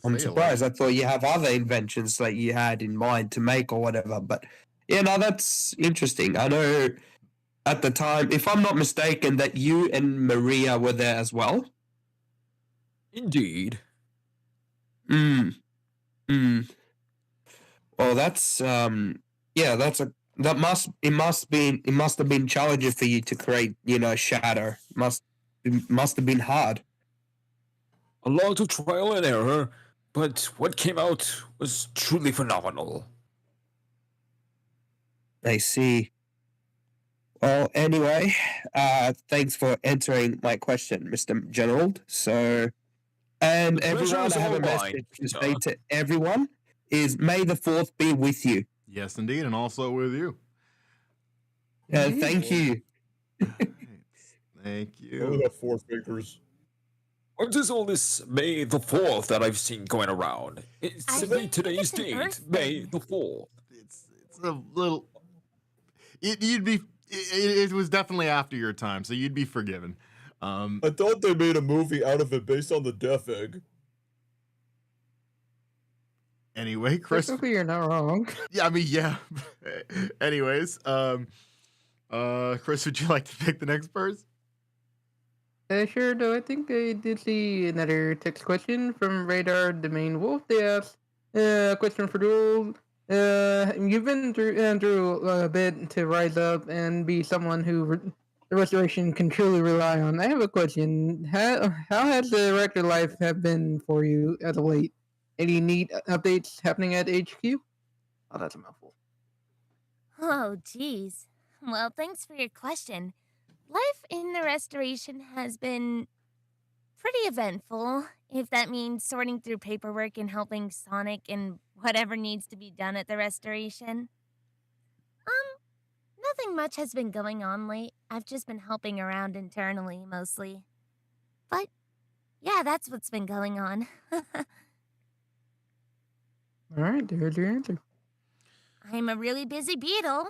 I'm surprised. I thought you have other inventions that you had in mind to make or whatever. But yeah, no, that's interesting. I know at the time, if I'm not mistaken, that you and Maria were there as well. Indeed. Well, that's it must have been challenging for you to create, Shadow. Must have been hard. A lot of trial and error, but what came out was truly phenomenal. I see. Well, anyway, thanks for answering my question, Mr. Gerald. So, and everyone, I have a message to say to everyone is May the 4th be with you. Yes, indeed, and also with you. Thank you. Thank I only you. have 4 fingers. What is all this May the 4th that I've seen going around? It's simply today's date, May the 4th. It's a little. It was definitely after your time, so you'd be forgiven. I thought they made a movie out of it based on the death egg. Anyway, Chris. Technically, you're not wrong. Yeah, I mean, yeah. Anyways, Chris, would you like to pick the next person? Sure, though I think I did see another text question from Radar Domain Wolf. They asked a question for Duel. You've been through a bit to rise up and be someone who the restoration can truly rely on. I have a question. How has the record life have been for you as of late? Any neat updates happening at HQ? Oh, that's a mouthful. Oh, geez. Well, thanks for your question. Life in the restoration has been pretty eventful, if that means sorting through paperwork and helping Sonic and whatever needs to be done at the restoration. Nothing much has been going on late. I've just been helping around internally, mostly. But, yeah, that's what's been going on. All right, there's your answer. I'm a really busy beetle.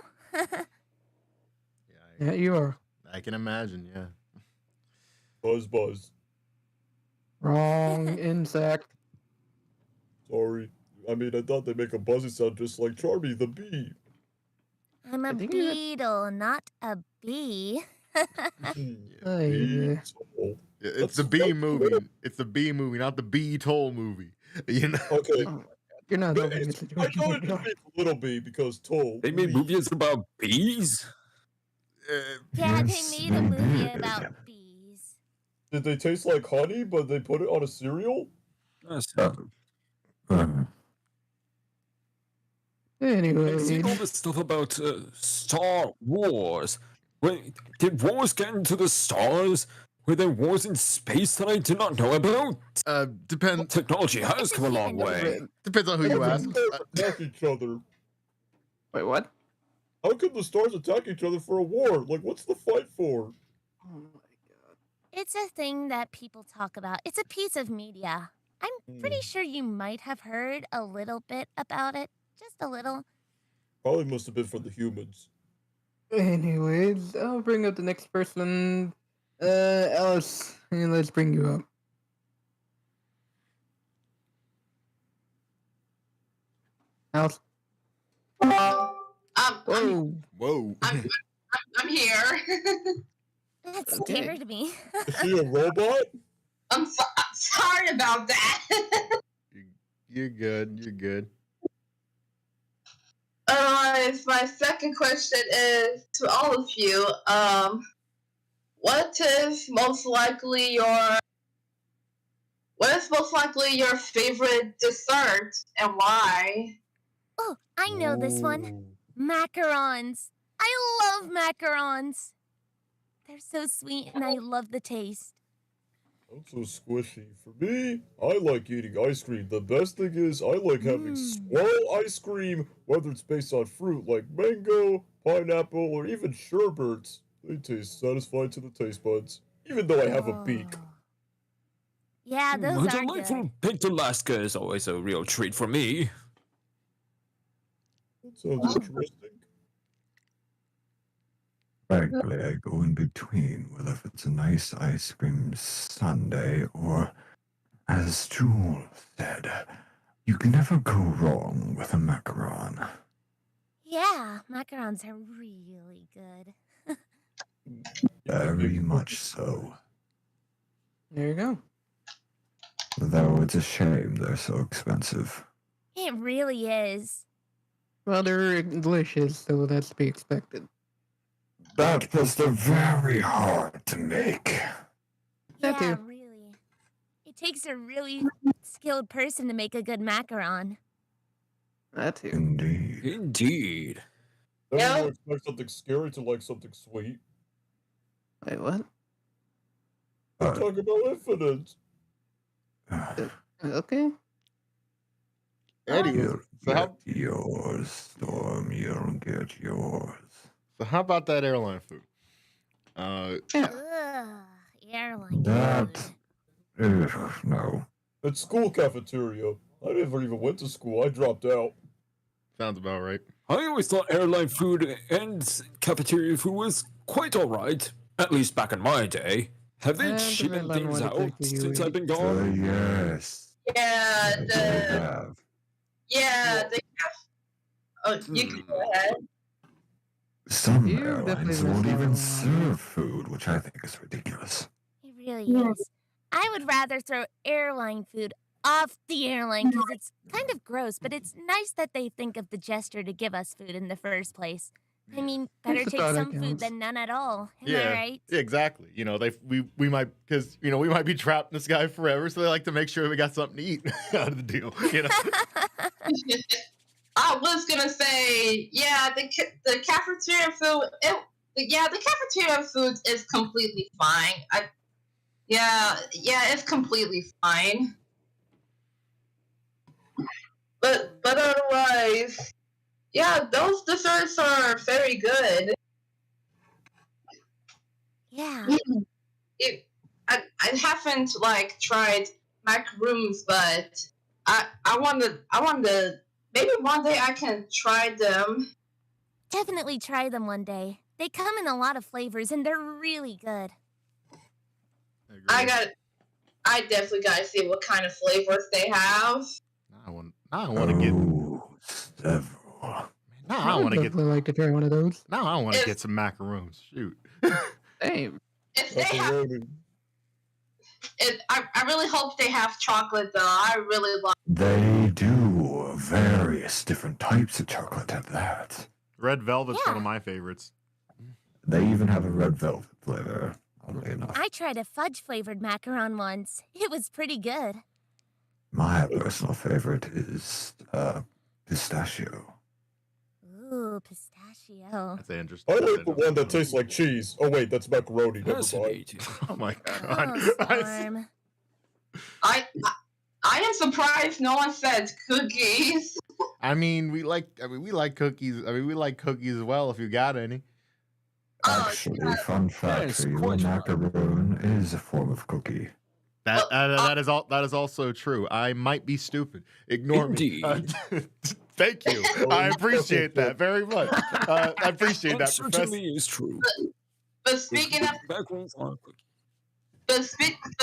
Yeah, you are. I can imagine, yeah. Buzz. Wrong insect. Sorry. I mean, I thought they'd make a buzzy sound just like Charmy the bee. I'm a beetle, not a bee. It's the B movie. It's the B movie, not the B Toll movie. You know. Okay. You're not But helping the I thought situation. it just means Little Bee because Toll. They made movies about bees? Yeah, they made a movie about bees. Did they taste like honey, but they put it on a cereal? Anyway, I've seen all this stuff about Star Wars. Did wars get into the stars? Were there wars in space that I did not know about? Technology has come a long way. Depends on who you ask. Attack each other. Wait, what? How can the stars attack each other for a war? Like, what's the fight for? It's a thing that people talk about. It's a piece of media. I'm pretty sure you might have heard a little bit about it. Just a little. Probably must have been for the humans. Anyways, I'll bring up the next person. Alice, and let's bring you up. Alice. Whoa. I'm here. That scared me. Is she a robot? I'm sorry about that. You're good. You're good. My second question is to all of you. What is most likely your favorite dessert and why? Oh, I know this one. Macarons. I love macarons. They're so sweet and I love the taste. I'm so squishy. For me, I like eating ice cream. The best thing is I like having swirl ice cream, whether it's based on fruit like mango, pineapple, or even sherbets. They taste satisfying to the taste buds, even though I have a beak. Yeah, those My are delightful good. baked Alaska is always a real treat for me. That sounds interesting. Frankly, I go in between, whether if it's a nice ice cream sundae or, as Jewel said, you can never go wrong with a macaron. Yeah, macarons are really good. Very much so. There you go. Though it's a shame they're so expensive. It really is. Well, they're delicious, so that's to be expected. But plus they're very hard to make. Yeah, really. It takes a really skilled person to make a good macaron. That too. Indeed. Indeed. Everyone expects something scary to like something sweet. Wait, what? We're talking about Infinite. Okay. Anyway, You'll get yours, Storm. You'll get yours. So how about that airline food? Ugh, airline That. No. It's school cafeteria. I never even went to school. I dropped out. Sounds about right. I always thought airline food and cafeteria food was quite alright. At least back in my day. Have they cheapened things out since I've been gone? Yes. Yeah, They have. you can go ahead. Some airlines won't even serve food, which I think is ridiculous. It really is. I would rather throw airline food off the airline because it's kind of gross, but it's nice that they think of the gesture to give us food in the first place. I mean, better That's take about some it, food counts. than none at all. Am I right? Yeah, exactly. You know, we might because we might be trapped in the sky forever, so they like to make sure we got something to eat out of the deal. You know. I was gonna say, yeah, the cafeteria food. The cafeteria food is completely fine. It's completely fine. But otherwise, yeah, those desserts are very good. Yeah. I haven't tried macaroons, but I wanted maybe one day I can try them. Definitely try them one day. They come in a lot of flavors and they're really good. I definitely gotta see what kind of flavors they have. I want to get. Now I want to get. like to try one of those. Now I want to get some macaroons. Shoot. Damn. If they have, I really hope they have chocolate though. I really love. They do various different types of chocolate at that. Red velvet's one of my favorites. They even have a red velvet flavor, oddly enough. I tried a fudge flavored macaron once. It was pretty good. My personal favorite is pistachio. Oh, pistachio. That's interesting. I like the one that tastes like cheese. Oh wait, that's macaroni. Never mind. Fascinating. Oh my god. Oh, Storm. I am surprised no one said cookies. I mean, we like cookies. I mean, we like cookies as well if you got any. Actually, fun fact for you, a macaroon is a form of cookie. That is also true. I might be stupid. Ignore me. Thank you. I appreciate that very much. I appreciate that, Professor. Certainly is true. But speaking of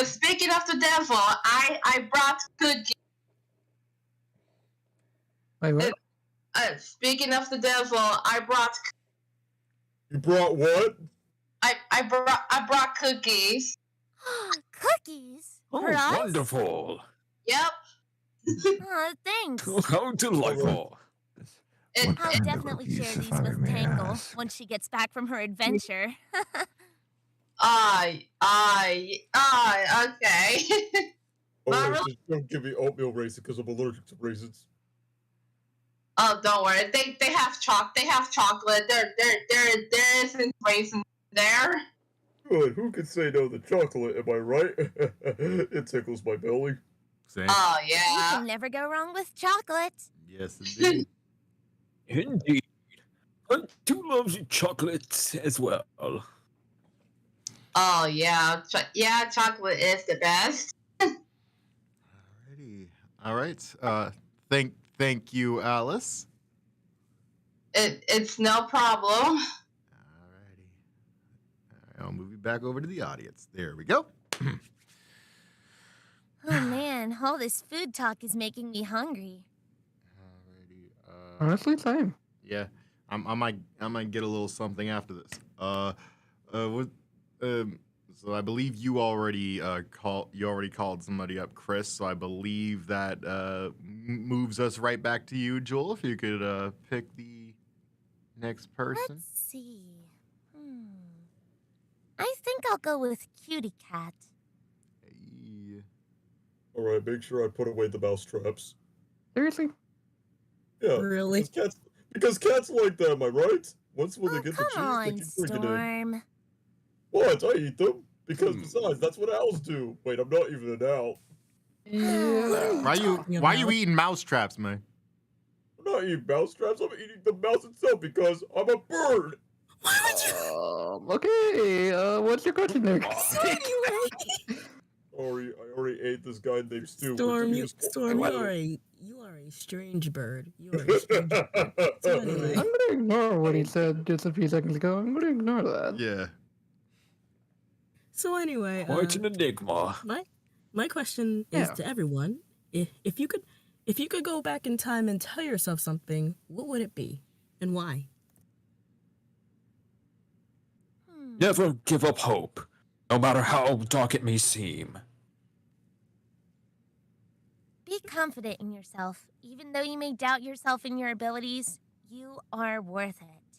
speaking of the devil, I brought cookies. Wait, what? Speaking of the devil, I brought. You brought what? I brought cookies. Cookies? Oh, For us? wonderful. Yep. Oh, thanks. How delightful. I'll definitely share these with Tangle once she gets back from her adventure. Okay. Oh, just don't give me oatmeal raisin because I'm allergic to raisins. Oh, don't worry. They have chocolate. There isn't raisins there. Good. Who can say no to chocolate? Am I right? It tickles my belly. Same. Oh You yeah. can never go wrong with chocolate. Yes, indeed. Indeed. I do love chocolate as well. Oh yeah. Chocolate is the best. Alrighty. All right. Thank you, Alice. It's no problem. I'll move you back over to the audience. There we go. Oh man, all this food talk is making me hungry. Honestly, same. Yeah, I might get a little something after this. So I believe you already called somebody up, Chris. So I believe that moves us right back to you, Joel. If you could pick the next person. Let's see. I think I'll go with Cutie Cat. All right, make sure I put away the mouse traps. Seriously? Yeah. Really? Because cats like them, am I right? Once when they get the cheese, Come they on, keep bringing it in. Storm. What? I eat them. Because besides, that's what owls do. Wait, I'm not even an owl. Yeah. Why you eating mouse traps, man? I'm not eating mouse traps. I'm eating the mouse itself because I'm a bird. Why would you? Okay. What's your question there? Sorry, I already ate this guy named Stu. Storm, He you was Storm, cool. you are a strange bird. You are a strange bird. So anyway. I'm gonna ignore what he said just a few seconds ago. I'm gonna ignore that. Yeah. So anyway, Quite an enigma. my question is to everyone: if you could go back in time and tell yourself something, what would it be, and why? Never give up hope, no matter how dark it may seem. Be confident in yourself. Even though you may doubt yourself and your abilities, you are worth it.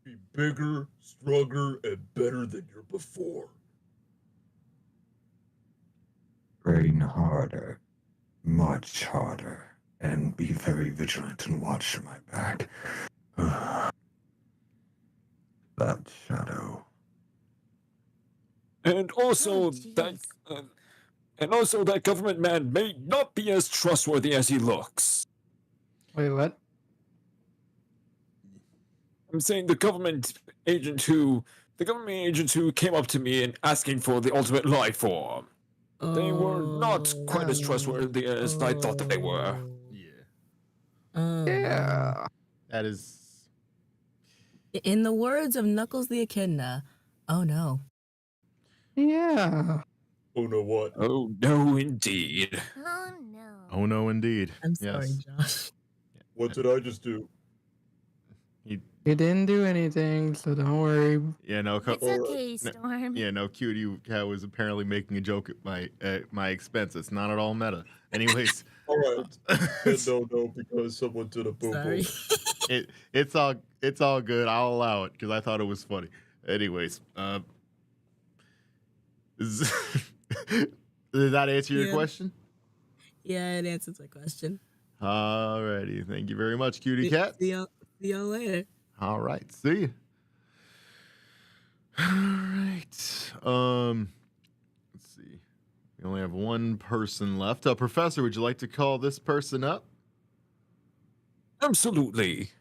Be bigger, stronger, and better than you're before. Train harder, much harder, and be very vigilant and watch my back. That shadow. And also that government man may not be as trustworthy as he looks. Wait, what? I'm saying the government agent who came up to me and asking for the ultimate life form. They were not quite as trustworthy as I thought that they were. Yeah. That is. In the words of Knuckles the Echidna, oh no. Yeah. Oh no, what? Oh no, indeed. Oh no. Oh no, indeed. I'm sorry, Yes. Josh. What did I just do? You didn't do anything, so don't worry. Yeah, no. It's okay, Storm. Yeah, no. Cutie Cat was apparently making a joke at my expense. It's not at all meta. Anyways. All right. No, because someone did a boo boo. It's all good. I'll allow it because I thought it was funny. Anyways, does that answer your question? Yeah, it answers my question. Alrighty, thank you very much, Cutie Cat. See y'all later. All right. See you. All right. Let's see. We only have one person left. Professor, would you like to call this person up? Absolutely.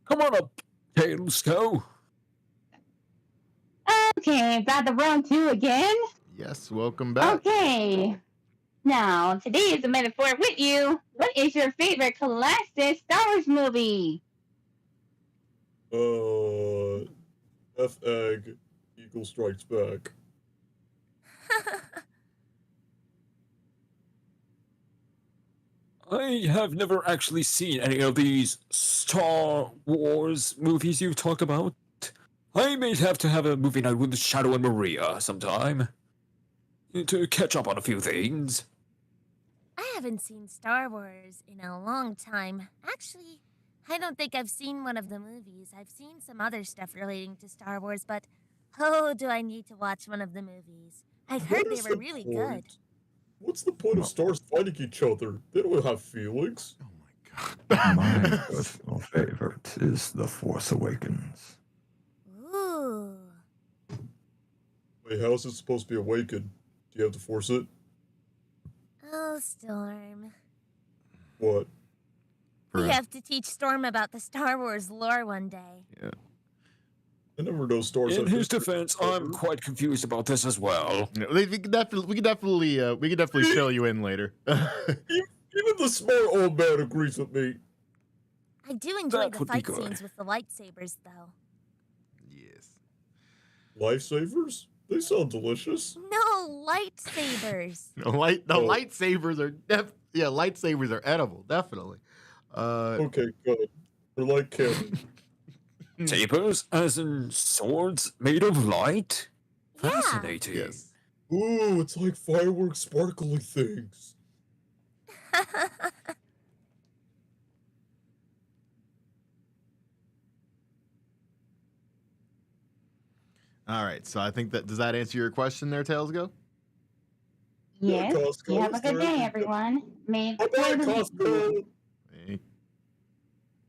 Come on up, Tails, go. Okay, got the round 2 again. Yes, welcome back. Okay. Now, today is a metaphor with you. What is your favorite classic Star Wars movie? F-Egg, Eagle Strikes Back. I have never actually seen any of these Star Wars movies you talk about. I may have to have a movie night with Shadow and Maria sometime to catch up on a few things. I haven't seen Star Wars in a long time. Actually, I don't think I've seen one of the movies. I've seen some other stuff relating to Star Wars, but oh, do I need to watch one of the movies. I've heard What they is were the really point? good. What's the point of stars fighting each other? They don't have feelings. My personal favorite is The Force Awakens. Ooh. Wait, how is it supposed to be awakened? Do you have to force it? Oh, Storm. What? We have to teach Storm about the Star Wars lore one day. Yeah. I never know stars. In have his history. defense, I'm quite confused about this as well. We can definitely fill you in later. Even the smart old man agrees with me. I do enjoy That the would be fight good. scenes with the lightsabers, though. Lifesavers? They sound delicious. No, lightsabers. Lightsabers are lightsabers are edible, definitely. Okay, good. They're like candy. Sabers, as in swords made of light? Fascinating. Yes. Ooh, it's like fireworks sparkly things. All right, so I think does that answer your question there, Tails Go? Yes. Costco, You have a is good there day, anything- everyone. May the Bye-bye, force be with you. Costco. Thank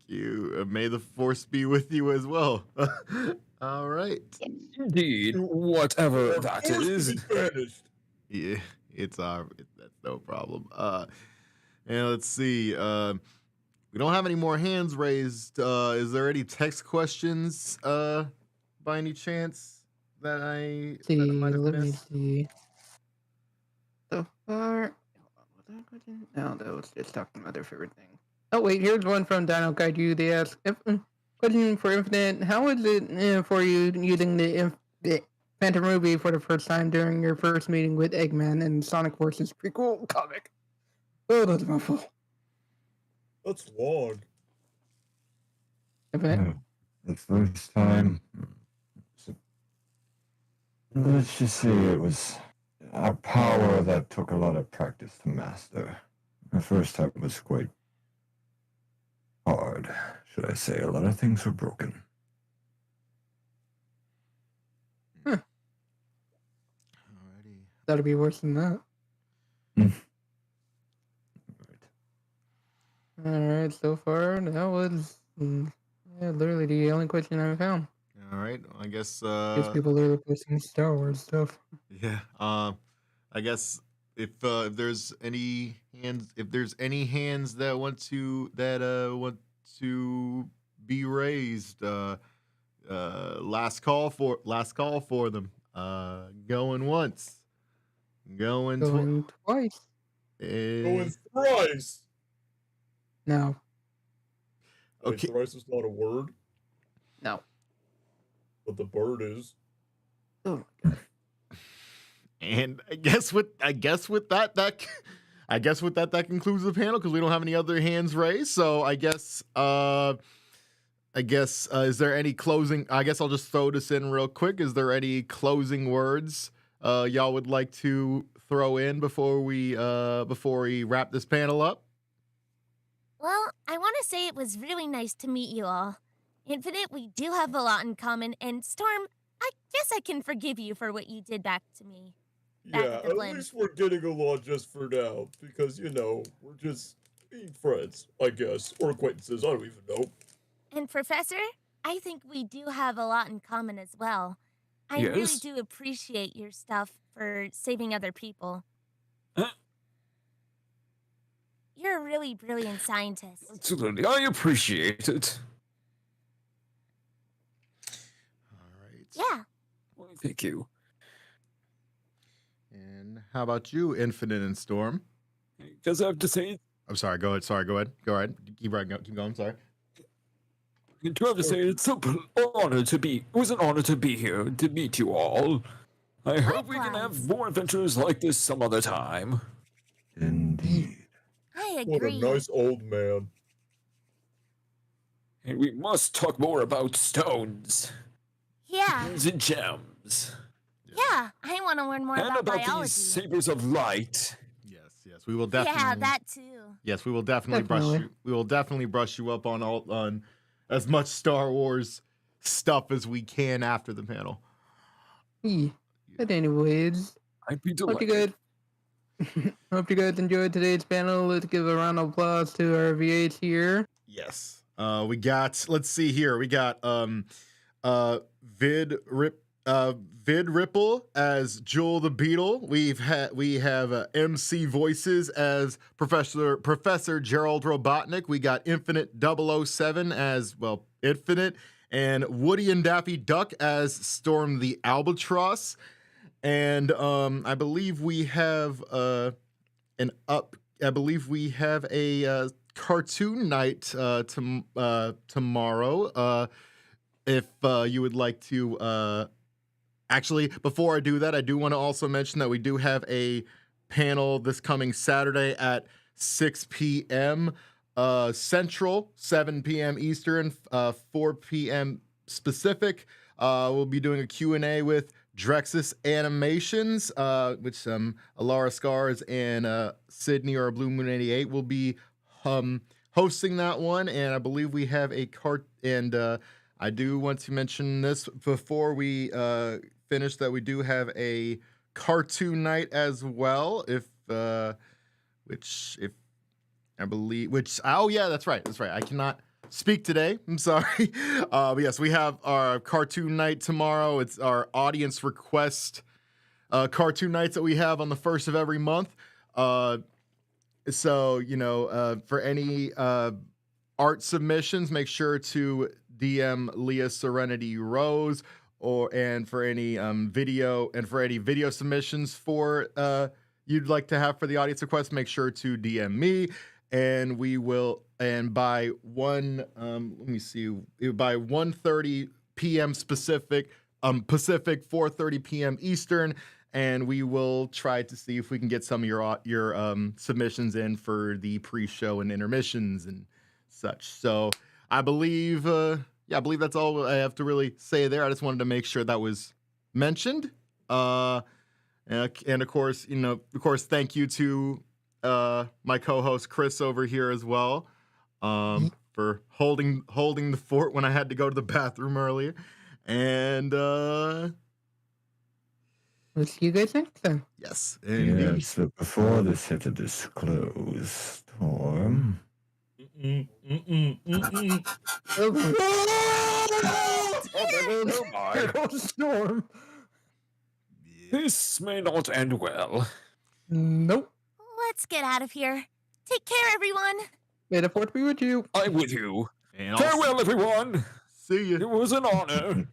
you. May the force be with you as well. All right. Indeed, whatever that Force to is. be banished. Yeah, that's no problem. And let's see. We don't have any more hands raised. Is there any text questions by any chance that I might have Let me missed? see. So far, was that a question? No, that was just talking about their favorite thing. Oh wait, here's one from Dino Guide You. They ask, question for Infinite: how was it for you using the Phantom Ruby for the first time during your first meeting with Eggman and Sonic Forces prequel comic? Oh, that's my fault. That's long. Infinite. The first time, let's just say it was a power that took a lot of practice to master. The first time was quite hard, should I say. A lot of things were broken. That'll be worse than that. Alright, so far, that was literally the only question I found. All right. I guess. Guess people are requesting Star Wars stuff. Yeah. I guess if there's any hands that want to be raised, last call for them. Going once. Going twice. Going thrice. No. Wait, Okay. thrice is not a word, No. but the bird is. Oh my god. And I guess with that concludes the panel because we don't have any other hands raised. So I guess is there any closing? I guess I'll just throw this in real quick. Is there any closing words y'all would like to throw in before we wrap this panel up? Well, I want to say it was really nice to meet you all. Infinite, we do have a lot in common, and Storm, I guess I can forgive you for what you did back to me. back Yeah, at the at blimp. least we're getting along just for now, because, we're just being friends, I guess, or acquaintances, I don't even know. And Professor, I think we do have a lot in common as well. I really Yes? do appreciate your stuff for saving other people. You're a really brilliant scientist. Absolutely, I appreciate it. Yeah. Well, thank you. And how about you, Infinite and Storm? Because I have to say, I'm sorry. Go ahead. Sorry. Go ahead. Go ahead. Keep right. Keep going. Sorry. I do have to say, it's an honor to be. It was an honor to be here to meet you all. I hope we can have more adventures like this some other time. Indeed. I What a agree. nice old man. And we must talk more about stones. Yeah. Stones and gems. Yeah. I want to learn more And about about biology. these sabers of light. Yes, we will definitely. Yeah, that too. Yes, we will definitely brush Definitely. you. We will definitely brush you up on as much Star Wars stuff as we can after the panel. But anyways, I'd be hope you guys hope you guys enjoyed today's panel. Let's give a round of applause to our VAs here. Yes. We got. Let's see here. We got Vid Ripple as Joel the Beetle. We have MC Voices as Professor Gerald Robotnik. We got Infinite 007 as Infinite, and Woody and Daffy Duck as Storm the Albatross. And I believe we have a cartoon night tomorrow. If you would like to. Actually, before I do that, I do want to also mention that we do have a panel this coming Saturday at 6 p.m. Central, 7 p.m. Eastern, 4 p.m. Pacific. We'll be doing a Q&A with Drexus Animations, which Alara Scars and Sydney or Blue Moon 88 will be hosting that one. And I believe we have a I do want to mention this before we finish that we do have a cartoon night as well. Oh yeah, that's right. I cannot speak today. I'm sorry. But yes, we have our cartoon night tomorrow. It's our audience request cartoon nights that we have on the first of every month. For any art submissions, make sure to DM Leah Serenity Rose, and for any video submissions for you'd like to have for the audience request, make sure to DM me, and we will. And by by 1:30 p.m. Pacific, 4:30 p.m. Eastern, and we will try to see if we can get some of your submissions in for the pre-show and intermissions and such. So I believe that's all I have to really say there. I just wanted to make sure that was mentioned. And of course, thank you to my co-host Chris over here as well, for holding the fort when I had to go to the bathroom earlier. And we'll see you guys next time. Yes. Yes, but before this have to disclose, Storm. Storm. This may not end well. Nope. Let's get out of here. Take care, everyone. May the force be with you. I'm with you. And Farewell, everyone. See you. It was an honor.